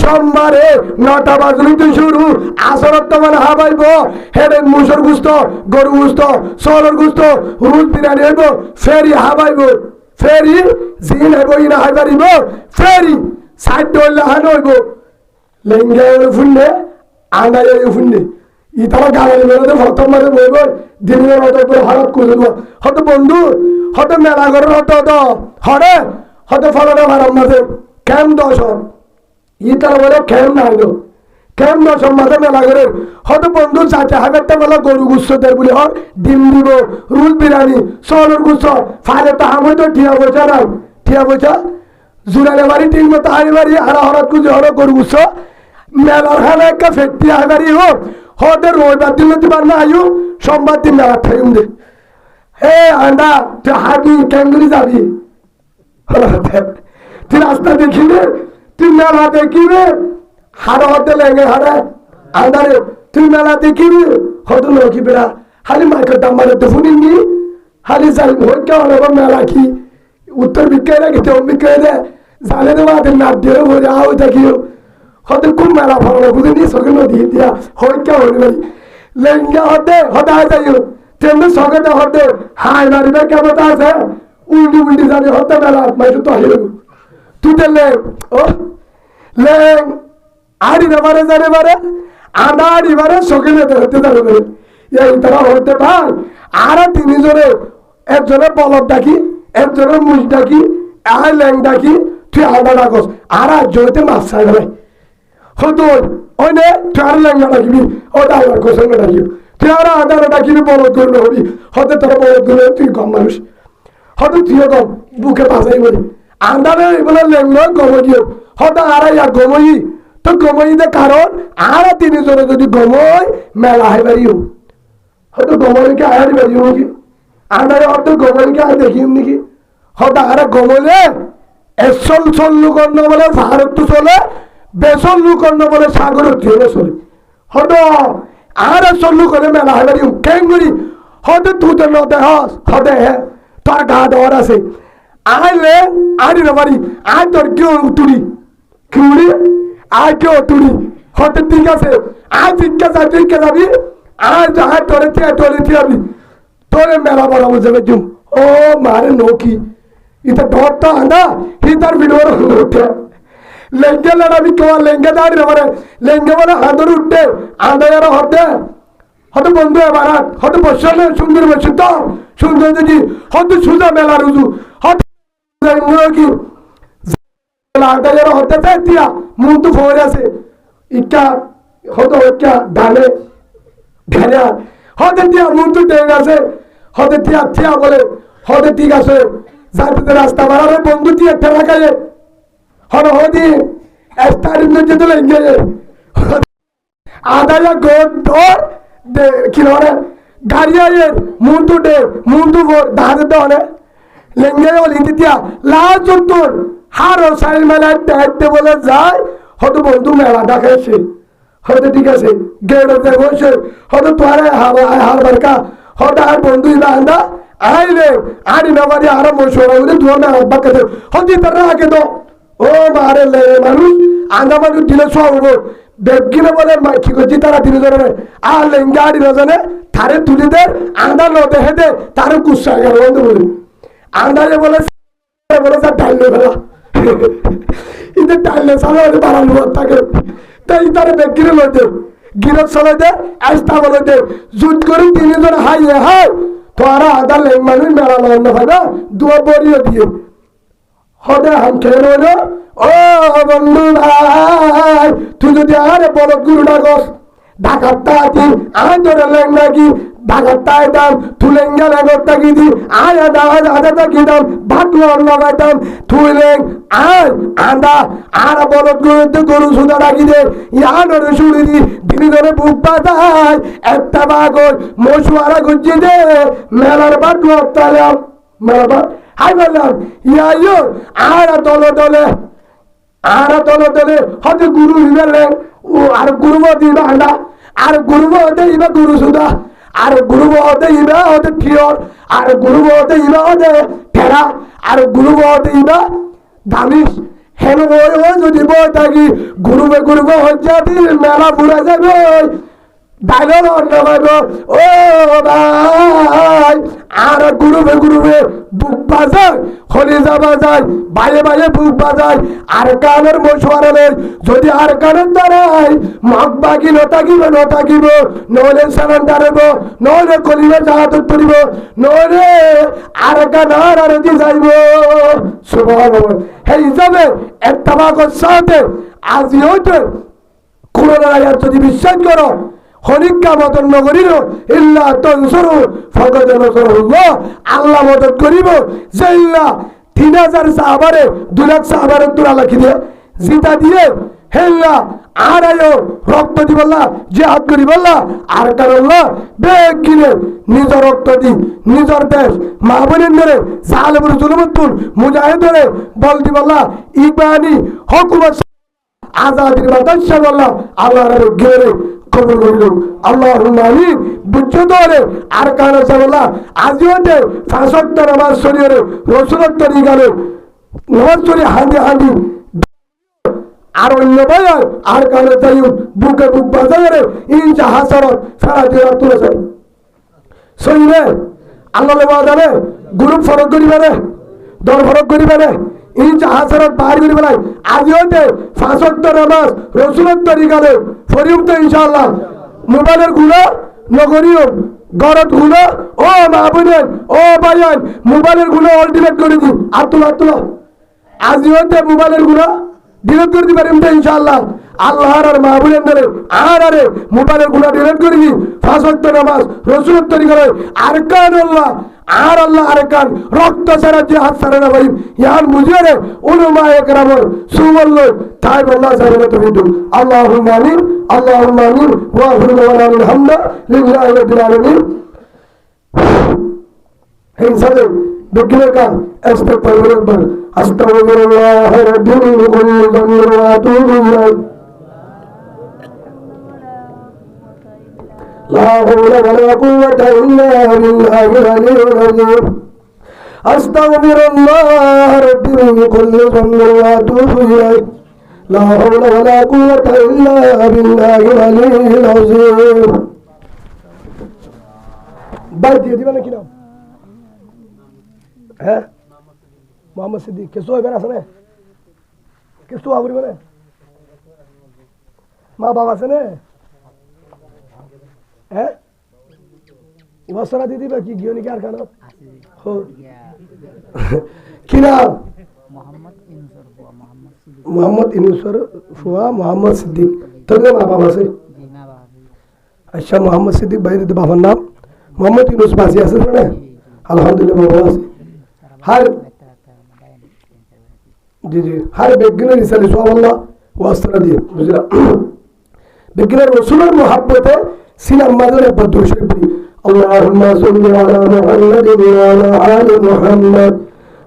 সোমবারে 9টা বাজলিতে শুরু আসরের তো মানে হাবাইব হেডেন মুসর গুস্ত গরু গুস্ত সলর গুস্ত রুজ বিরিয়ানি হইব ফেরি হাবাইব ফেরি জিন হইব ইনা হাইবারিব ফেরি সাইড হইলে হান হইব লেঙ্গা ফুন্ডে আঙ্গাই ফুন্ডে ইতারা গাড়ি বেরোতে প্রথম মাঝে বইব দিনের হয়তো হঠাৎ করে দেবো হয়তো বন্ধু হয়তো মেলা ঘরের হতো হরে হয়তো ফলটা ভাড়ার মাঝে ক্যাম্প 10 ইতারা বলে ক্যাম্প না হইল ক্যাম্প 10 মাঝে মেলা ঘরের হয়তো বন্ধু 4,000টা বেলা গরু গুচ্ছ দেয় বলে হর ডিম দিব রুল বিরিয়ানি সলের গুচ্ছ ফাইলে তো আমি তো ঠিয়া পয়সা নাই ঠিয়া পয়সা জুড়ালে বাড়ি ঠিক মতো হারি বাড়ি হারা হঠাৎ কুচি হর গরু গুচ্ছ মেলার খানা একটা ফেটটি হাইবাড়ি হোক হতে রবিবার দিন তোমার না আয়ু সোমবার দিন মেলা থাকুন দে হে আন্ডা তুই হাবি ক্যাঙ্গুলি যাবি তুই রাস্তা দেখিবে তুই মেলা দেখিবে হাড় হতে লেগে হাড়ে আন্ডারে তুই মেলা দেখিবি হতে লোকি বেড়া খালি মাইকের দাম মারে তো শুনিনি খালি যাই হইকা অনেক মেলা কি উত্তর বিক্রয় রাখি তো বিক্রয় দে জানে তো মাদের নাট দিয়ে বলে আও দেখিও হতে খুব মেলা ভালো বুঝে নিয়ে সঙ্গে নদী দিয়া হইকা হইলে বাড়ি লেঙ্গা হতে হতে যাইও তেমনি সঙ্গে হতে হাই মারিবে কেমন আছে উল্টি উল্টি জানি হতে মেলা মাইটু তো হিরো তুই লেং ও লেং আড়ি বারে জানে বারে আনা আড়ি বারে সঙ্গে হতে যাবে বারে এই তারা হতে ভাই আর তিনজনে একজনের বলদ ডাকি একজনের মুখ ডাকি আর লেং ডাকি তুই আডা ডাকস আর জয়তে মাছ চাই ভাই হতো ওই নে তুই আর লেঙ্গা ডাকিবি ও ডাইভার কোসঙ্গে ডাকিব তুই আর আদারে ডাকিবি বলদ করলে হবি হতে তোর বলদ করলে তুই কম মানুষ হতে তুইও কম বুকে বাজাই বলি আন্দারে বলে লেঙ্গা গমই হতে আর গমই তো গমইতে কারণ আর তিনজনে যদি গমই মেলা হয় বাড়িও হয়তো গমইকে আয়ার বাড়িও নাকি আমরা হয়তো গমইকে আর দেখিম নাকি হয়তো আর গমলে এসল চল্লু কর্ণ বলে ভারত চলে বেসল লুকর্ণ বলে সাগর ট্রেনে চলে হয়তো আর চল্লু করে মেলা হয় বাড়িও কেন করি হয়তো তুই নতে হস হতে হ্যাঁ তোর গা দেওয়ার আছে আইলে আনি না পারি আই তোর কেউ উতুরি কি উড়ি আয় কেউ উতুরি হতে ঠিক আছে আয় জিজ্ঞাসা তুই কে যাবি আয় আয় তোরে যাবি তোরে মেলা বড় যাবে জুম ও মারে নৌকি ইতা ডরটা আনা হিতার ভিডিওর উঠে লেঙ্গে লড়াবি কেউ লেঙ্গে দাঁড়ি না মানে লেঙ্গে বলে হাঁদর উঠতে আন্দা যারা হতে হয়তো বন্ধু এবার হয়তো বসলে সুন্দর বসে তো সুন্দর দেখি হয়তো সুজা মেলা রুজু হয়তো কি হতে চাই তিয়া মুখ তো ফোর আছে ইকা হয়তো ইকা ঢালে ঢেলে হতে তিয়া মুখ তো টেনে আছে হতে তিয়া থিয়া বলে হতে ঠিক আছে যাতে রাস্তা বাড়াবে বন্ধু তিয়া ঠেলা খাইয়ে হলো হদি স্টারিং যেতে লেগে আধা গোট ধর কি বলে গাড়িয়ার মুন্টু ভোর ধারে দেওয়া লেঙ্গে বলি দিয়া লাল চত্বর হার সাইল মেলায় দেখতে বলে যায় হয়তো বন্ধু মেলা দেখাইছে হয়তো ঠিক আছে গেড়ে বসে হয়তো তোর হার বারকা হয়তো আর বন্ধু আন্দা আইলে আনি না বাড়ি আর মশোরা বলে তোমার মেলা বাক্কাতে হয়তো তারা আগে তো ও মারে মানুষ আন্দা মানুষ দিলে সব বেগিনে বলে কি করছি তারা তিনি ধরে আর লেঙ্গা আড়ি না জানে তারে তুলি দে আন্দা নদে হেঁটে তারে কুসা গেল বন্ধু বলে আন্দাজে বলে স্যার টাইলে ফেলা ইতে টাইলে সালে বাড়ানো থাকে তাই তারে বেগিনে লইতে গিরত চলে দে আস্তা বলে দে জুট করে তিনজন হাইয়ে হাই তোরা আদা লেং মানুষ মেলা লগ্ন হয় না দুয়া বড়িয়ে দিয়ে হদে হাম খেয়ে রইল ও বন্ধু ভাই তুই যদি আরে বড় গুরু ডাকস ঢাকারটা আছি আয় তোর লেঙ্গা কি ঢাকারটা আইতাম তুই লেঙ্গা লেঙ্গা কি দি আয় আদা আদাটা কি দাম ভাত লাগাইতাম তুই লেং আয় আদা আর বড় গুরুতে গরু সুদা ডাকি দে ইয়া ধরে শুনি দি দিদি ধরে বুক পাতায় একটা বাগর মশুয়ারা গুজি দে মেলার বাট লড়তাম মেলার বাট হাই বললাম ইয়া ইয়ো আর দলে দলে হয়তো গুরু হিবেলেন ও আর গুরু দিবা আন্ডা আর গুরু হতে ইবা গুরু সুদা আর গুরু হতে ইবা হতে ঠিয়র আর গুরু হতে ইবা হতে ঠেরা আর গুরু হতে ইবা দামিস হেন ওই যদি বই থাকি গুরুবে হচ্ছে মেলা পুরা যাবে ডাইলর অন্য ও ভাই আর গুরুবে বুক বাজায় হলিজা বাজায় বাইয়ে বুক বাজায় আর কানের মশওয়ারে যদি আর কানের দ্বারাই মগ বাকি নতাকিব নইলে সালান দাঁড়াব নইলে কলিবে জাহাত করিব নইলে আর কানার আর দি যাইব সুবহানাল্লাহ এই হিসাবে একটা বাগর সাথে আজি হইতে কোরআনের আয়াত যদি বিশ্বাস করো হনিকা মদন নগরীর ইল্লা তনসরু ফকদ নসরুল্লাহ আল্লাহ মদত করিব যে ইল্লা 3000 সাহাবারে 2 লাখ সাহাবারে তোরা লাখি দিয়ে জিতা দিয়ে হেল্লা আর আয়ো রক্ত দিবল্লা জিহাদ করিবল্লা আর কারল্লা বেগিনে নিজ রক্ত দি নিজর দেশ মা বোনের ধরে জালেমের জুলুমতুল মুজাহিদরে বল দিবল্লা ইবানি হুকুমত আজাদির বাদশা বল্লা আল্লাহর গেরে কবুল করিল আল্লাহুম্মা আমিন বুঝছো তো রে আর কানা সাল্লাহ আজিওতে 65 নামাজ শরীরে রাসূলের তরিকারে নামাজ শরী হাঁদি আর অন্য বয়ান আর কানে তাই বুকে বুক বাজারে ইনজা হাসারত সারা দিয়া তুলেছে সইলে আল্লাহ বাজারে গ্রুপ ফরক করিবে রে দল ফরক করিবে রে ইনজা হাসারত বাইর করিবে নাই আজিওতে 65 নামাজ রাসূলের তরিকারে ফরিম তো ইনশাআল্লাহ মোবাইলের গুলো নগরীয় গরত গুলো ও মাহবুবের ও ভাইয়ান মোবাইলের গুলো অল ডিলিট করে দি আতুলা আজিওতে মোবাইলের গুলো ডিলিট করে দিবেন ইনশাআল্লাহ আল্লাহর আর মাহবুবের ধরে আরে মোবাইলের গুণা ডিলিট করবি 5 ওয়াক্ত নামাজ রসুলের তরিকা আরকান আল্লাহ আর আল্লাহ আরকান রক্ত ছাড়া যে হাত ছাড়ে না ভাই ইয়ান বুঝে রে উলমা একরামর সুবল্ল তাই আল্লাহ ছাড়ে না তো কিন্তু আল্লাহুম্মা আমিন আল্লাহুম্মা আমিন ওয়া আখিরু হামদা লিল্লাহি রাব্বিল আলামিন হে সালে বিগলে কা ইস্তিগফার আকবার আস্তাগফিরুল্লাহ রাব্বিল কুল্লি যামবি ওয়া আতুবু ইলাইহি لا حول ولا قوة إلا بالله العلي العظيم أستغفر الله ربي من كل ذنب وأتوب إليه لا حول ولا قوة إلا بالله العلي العظيم বাইক দিয়ে দিবেন কি নাম হ্যাঁ মোহাম্মদ সিদ্দিক কিছু হবে না আছে কিছু আবরি মানে মা বাবা আছে না হ্যাঁ ওয়াসরা দিদি বা কি গিয়ে কি আর খানো কি নাম মোহাম্মদ ইনুসর ফুয়া মোহাম্মদ সিদ্দিক তোর মা বাবা আছে আচ্ছা মোহাম্মদ সিদ্দিক ভাই দিদি বাবার নাম মোহাম্মদ ইউনুস বাসি আছে না আলহামদুলিল্লাহ বাবা আছে হার জি জি হার বেগিনে রিসালি সুবহানাল্লাহ ওয়াসরা দিয়ে বুঝলা বেগিনে রাসূলের মুহাব্বতে সিনার মাঝে বদর শরীফ আল্লাহুম্মা সাল্লি আলা মুহাম্মাদিন ওয়া আলা আলি মুহাম্মাদ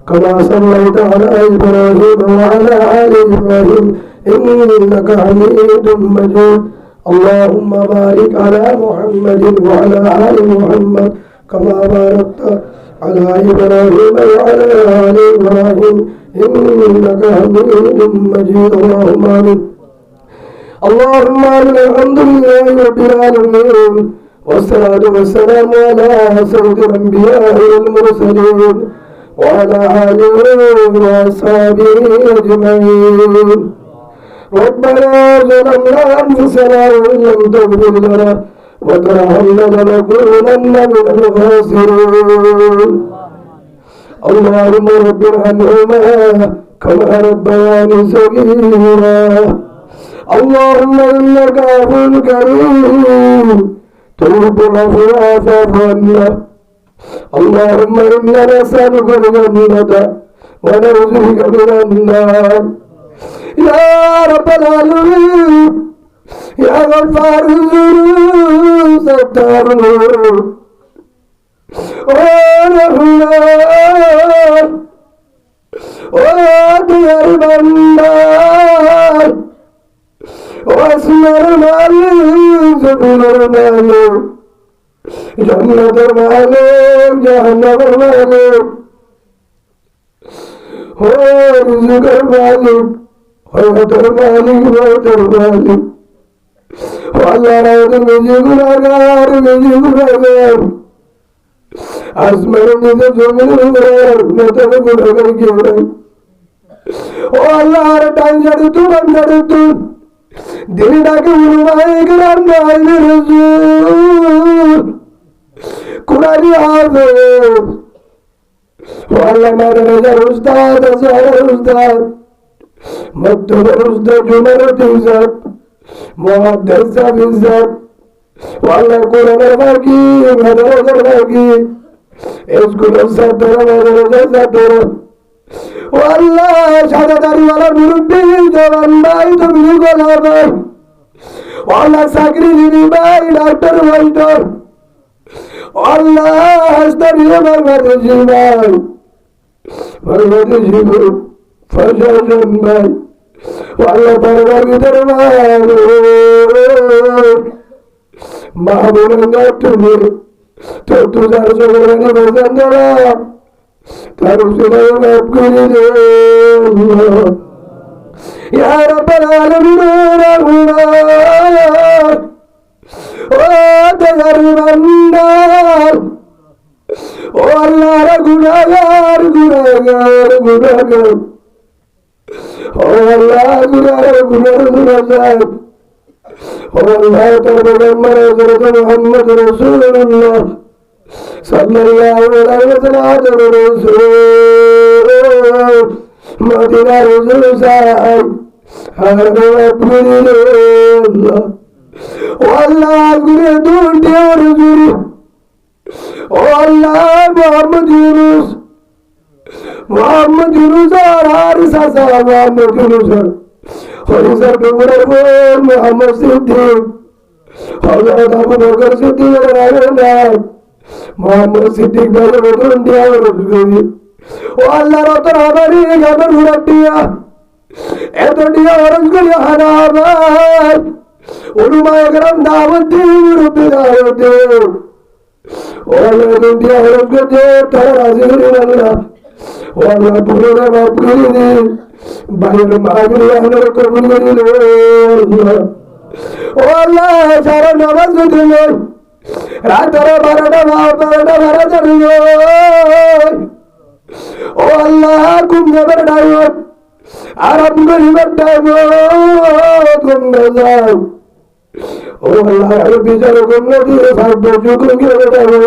কামা সাল্লাইতা আলা ইব্রাহিম ওয়া আলা আলি ইব্রাহিম ইন্নাকা হামিদুম মাজিদ اللهم بارك على محمد وعلى آل محمد كما باركت على إبراهيم وعلى آل إبراهيم إنك حميد مجيد اللهم آمين اللهم آمين الحمد لله رب العالمين والصلاة والسلام على سيد الأنبياء والمرسلين وعلى آله وأصحابه أجمعين ربنا ظلمنا أنفسنا وإن لم تغفر لنا وترحمنا لنكونن من الخاسرين اللهم رب ارحمهما كما ربياني صغيرا اللهم إنك عفو كريم تحب العفو فاعف عنا اللهم إنا نسألك الجنة ونعوذ بك من النار يا رب العالمين يا غفار الذنوب ستار ورحمن وأطير النار واسمر المعلم سبيل المعلم جنة المعلم جهنم المعلم ورزق المعلم حياة المعلم موت المعلم والله راود مجيب الأغار مجيب الأغار أسمر نزل زمن الغرار نتلق الأغار كبرا والله رتان جرتو من جرتو دينك ولمائي قرار نعيد الرسول قرآن حافظ والله ما رجل أستاذ أزهر أستاذ مكتوب أستاذ جمرة إنسان محدث بالذات والله قرآن الفاقي مدرس الفاقي اسكن السطر مدرس السطر والله شهادة ولا مربي جوان باي تبلي قولا باي والله ساكري جيني باي دكتور ويدور والله هستري مرمد جيباي مرمد جيبو فشاشن باي والله برغر درمان معبون نتوني تتوزار سوراني بزندرا ترسل مبقيد يا رب العالمين الرحمن وتغر النار والله غناغار غناغار غناغار والله غناغار والله تبارك حضرت محمد رسول الله صلى الله عليه وسلم رسول مدينة رسول صاحب আল্লাহ ঘুরে দুটি জুড়ি ও আল্লাহ মোহাম্মদ ইউনুস আর হারিসা সাহেব মোহাম্মদ ইউনুস হরিসার ডুবুরের বোন মোহাম্মদ সিদ্দিক হযরত আবু বকর সিদ্দিকের রায় মোহাম্মদ সিদ্দিক ভাই বদন দিয়া ও আল্লাহ রতন আবারি গাবের ঘুরাটিয়া এত দিয়া অরজ করে হারাবার উলুমায়ে কেরাম দাওয়াত দিয়ে মুরব্বি দাওয়াত দিয়ে ও আল্লাহ দিয়া অরজ করে তারা রাজি হলেন আল্লাহ ও আল্লাহ পুরোটা মাফ করে দিন বাইরের মাহফিল আহলের কবুল করে দিন ও আল্লাহ সারা নামাজ দিল রাতের 12টা দিল ও আল্লাহ কুম যাবার ডাইভ আরাম গরিবের ডাইভ কুম যাও ও আল্লাহ বিচার কুম দিয়ে সাহায্য শুকুন গিয়ে ডাইভ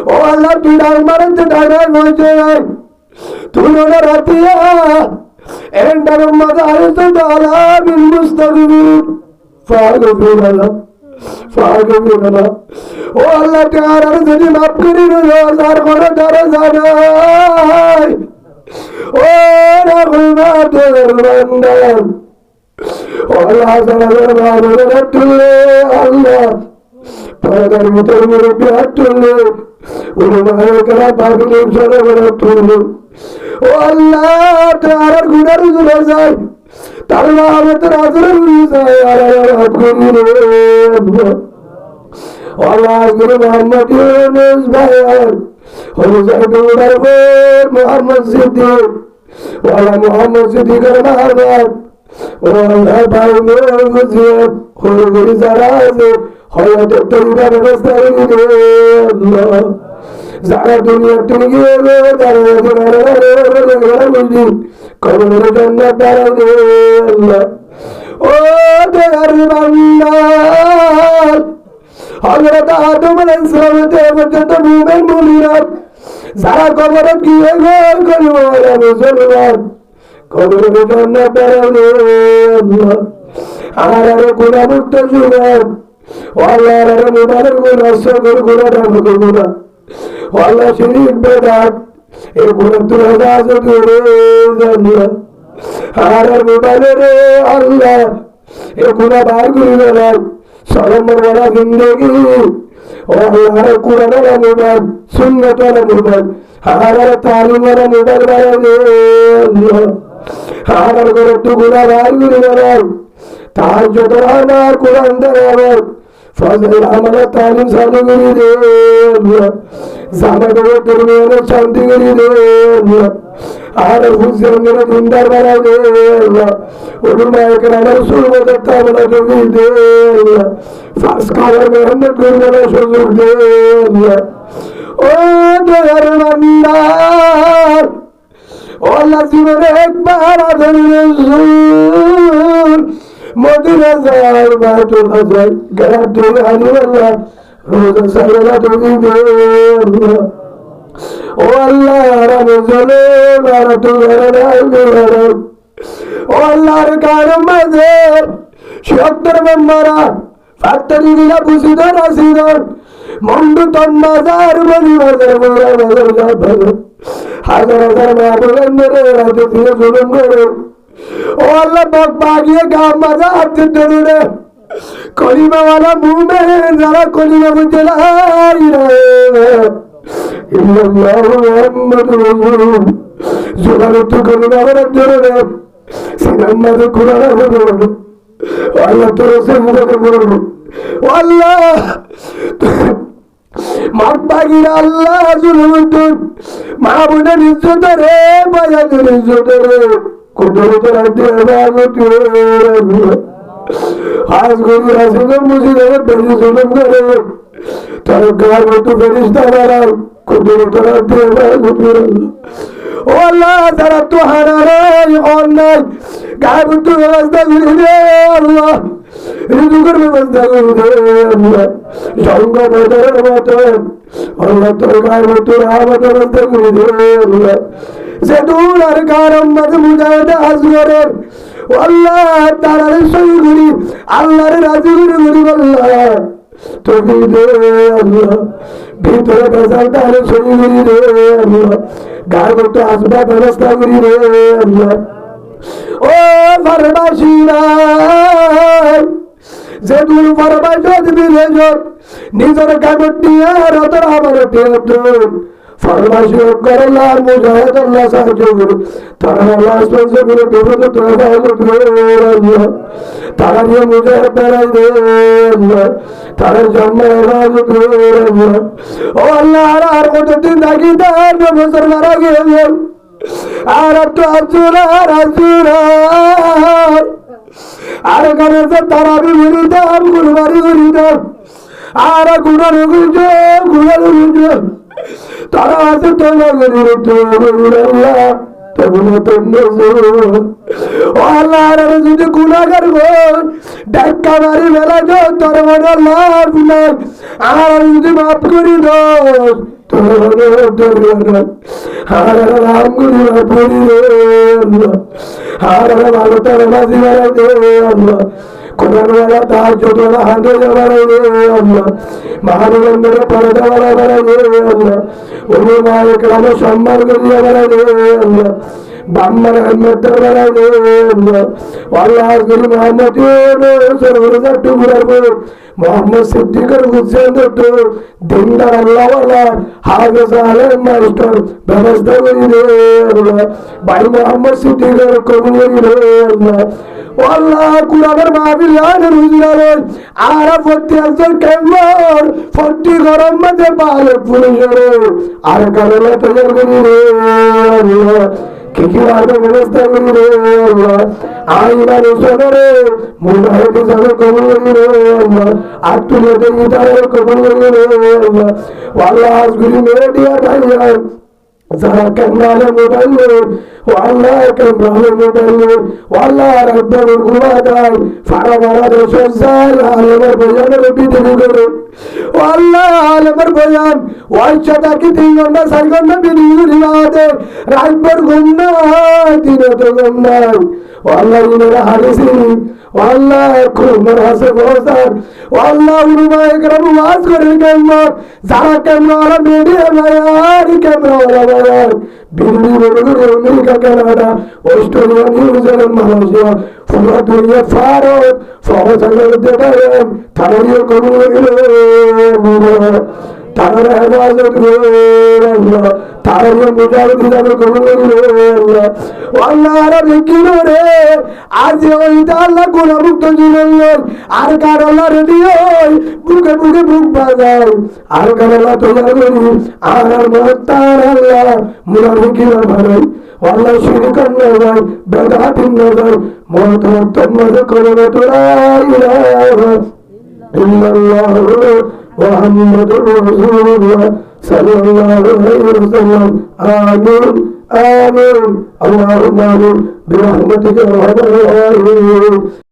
ও আল্লাহ তুই ডাই মারতে ডাইভ হয়েছে তুই ওরা রাতিয়া এন্ডার মাদার তো ডালা বিন মুস্তাগফির ফাগফির আল্লাহ ও আল্লাহ তার যদি মাফ করে দিও আর করে ধরে জানাই ও রহমাতের বান্দা ও আল্লাহ সালামের বান্দা তুলে আল্লাহ পরদার ভিতর মুরব্বি হাত তুললে উলুমায়ে কেরাম পাগলের জন্য বলে তুললে ও আল্লাহ তার গুনার জুড়ে যায় তার রহমতের আজরে উড়ে যায় আর হাত করি রে আল্লাহ গুরু মোহাম্মদ ইউনুস ভাই হযরত ডুবুরের বোন মোহাম্মদ সিদ্দিক ওয়ালা মোহাম্মদ সিদ্দিকের মারবাত ও আল্লাহ ভাই মুজিব হরি যারা আছে হয়তো তোমরা ব্যবস্থা করে আল্লাহ যারা দুনিয়া তুমি গিয়ে তারা কবরের জন্য তারা আল্লাহ ও দয়ার বান্দা হযরত আদম আলাইহিস সালাম পর্যন্ত মুমিন মুমিনাত যারা কবরে গিয়ে ঘর করবে ওরা মুসলমান কবরের জন্য তারা আল্লাহ আর গুনাহ মুক্ত জীবন আল্লাহর মুবারক গুনাহ সকল গুনাহ ধ্বংস গুনাহ আল্লাহ শিরিক বেদাত এই গুনাহ তুলে দাও করে আল্লাহ আর মুবারক আল্লাহ এই গুনাহ বার করে দাও সালামের ওয়ালা জিন্দেগি ও আল্লাহ কুরআনের মুবারক সুন্নাতের মুবারক আর তালিমের মুবারক আল্লাহ আর করে তো গুনাহ বার করে দাও তাহাজ্জুদ রানা কুরআন দেওয়া ফজল আমল তালিম চালু করে দে আল্লাহ জামাতের দরমিয়ানে শান্তি করে দে আল্লাহ আর হুজুরের দিনদার বানাই দে আল্লাহ উলুমায়ে কেরামের সুন্নাত তাবলা করে দে আল্লাহ ফাস খাওয়ার মেহনত করবে সুযোগ দে আল্লাহ ও দয়ার বান্দা ও আল্লাহ জীবনে একবার আদর রাসূল মদিনা যায় বাতুল হাজার গাতুল আলিওয়াল্লাহ রোজা সালাত দিবে আল্লাহ ও আল্লাহ রামজলে বারাতুল রাইবে ও আল্লাহর কারম মাঝে ৭৬ মেম্বারা ফাত্তারি দিলা বুঝিদ রাসিদ মন্ডু তন্মাজার বলি বাজার বলা বাজার যাবে হাজার হাজার মাহবুবের রাতে দিয়ে জুলুম করে ও আল্লাহ বক বাগিয়ে গাম মাজা হাত ধরে কলিমা ওয়ালা মুমিন যারা কলিমা বুঝে লা ইলাহা ইল্লাল্লাহু মুহাম্মাদুর রাসূলুল্লাহ জোরে তো কলিমা ওয়ালা ধরে সালাম কুরআন বলো আল্লাহ তোর সামনে বলো ও আল্লাহ মাপ বাগিরা আল্লাহ জুলুম মাহবুবের ইজ্জত রে বায়াতের ইজ্জত রে কুদরত রাতে আজ গুরু রাসূল মুজিদের বেশি জুলুম করে তার গার মতো ফেরেশতা বানাও কুদরত রাতে ও আল্লাহ যারা তো হারারে অন্যায় গায়েব তো ব্যবস্থা করে দে আল্লাহ রিজুকের ব্যবস্থা করে দে আল্লাহ সঙ্গ বদরের মতো আল্লাহ তোর গায়েব তো রাহমত ব্যবস্থা করে দে আল্লাহ যে দূর আর কারম মাঝে মুজাহিদ আসগরের আল্লাহ তারারে সই করি আল্লাহরে রাজি করি আল্লাহ তুমি দে আল্লাহ ভিতরে বেজাল তারে সই করি রে আল্লাহ গার মতো আসবা ব্যবস্থা করি রে আল্লাহ ও ফারবাসীরা যে দূর ফারবাসী দিবি নিজের কাগজ নিয়ে রতর আমার ফরমাশি করল্লাহ মুজাহিদ আল্লাহ সাহায্য করুন তারা আল্লাহ স্পন্সর করে বিপদ তারা নিয়ে মুজাহিদ বেড়াই দে তারা জন্ম ও আল্লাহ আর কতদিন থাকি তার বছর মারা গিয়ে আর তো আর কারণে তারা আমি ঘুরিতাম গুরুবারি ঘুরিতাম আর গুড়ানো গুড়ানো তারা আছে তোমার যদি গুণাগার ডাক্কা মারি বেলা যাও তোর মনে লাভ নাই আর যদি মাফ করি দোষ রাম গুরি ভালো তার মাঝি বেড়াই দে কোরআন वाला तार जो दोला हांडे जवारा दे अल्लाह महानगंधर पर्दा वाला बना दे अल्लाह उन्हें मारे कराने सम्मान करिया बना दे अल्लाह बाम्मर अहमद बना दे अल्लाह अल्लाह गुरु मोहम्मद ने सरवरजा टुकड़ा को मोहम्मद सिद्दीकर हुसैन तो दिनदार अल्लाह वाला हाफिज आलम मास्टर व्यवस्था करी दे अल्लाह भाई मोहम्मद सिद्दीकर कबूल करी दे अल्लाह আল্লাহ কুরআনের মাহফিল জানেন হুজুরারে আর প্রতি আসল কেমন প্রতি গরম মধ্যে পালে পুলিশরে আর কারণে তৈরি করি রে আল্লাহ কি আর ব্যবস্থা করি রে আল্লাহ আইমান সদরে মুজাহিদ সদর কবুল করি রে আল্লাহ আর তুলে দেই তারে কবুল করি রে আল্লাহ আল্লাহ আজগুরি মেরে দিয়া ভাইয়া যারা কেমনে মোবাইল والله كم رحمه الله والله ربنا الغلاداي فرمان الشزال عالم البيان ربي تقول والله عالم البيان وعشتا كتير ما سرقنا بدين رواده رحمة غمنا دينه غمنا والله إننا حريصين والله كل مرحسة بوزار والله ونما يكرم واسكر الكلمة زارا كمنا على ميديا بيان كمنا على بيان بيدي بلغر أمريكا كندا أستراليا نيوزيلاند ماليزيا فورا دنيا فارغ فوز الدبيان تاريخ كلهم তারা হেফাজত করে আল্লাহ তারা মুজাহিদ হিসাবে কবুল করে আল্লাহ আল্লাহ আরে কি রে আজ ওই আল্লাহ গুনাহমুক্ত জীবন আর কার আল্লাহ রেডি হই বুকে বুকে বুক বাজায় আর কার আল্লাহ তৈরি করি আর মতার আল্লাহ মুনাফিকিন ভাই আল্লাহ শিরক না যায় বেদাত না যায় মত তোমাদের করে তোরা ইলাহা ইল্লাল্লাহ محمد رسول الله صلى الله عليه وسلم آمين آمين اللهم آمين برحمتك يا رب العالمين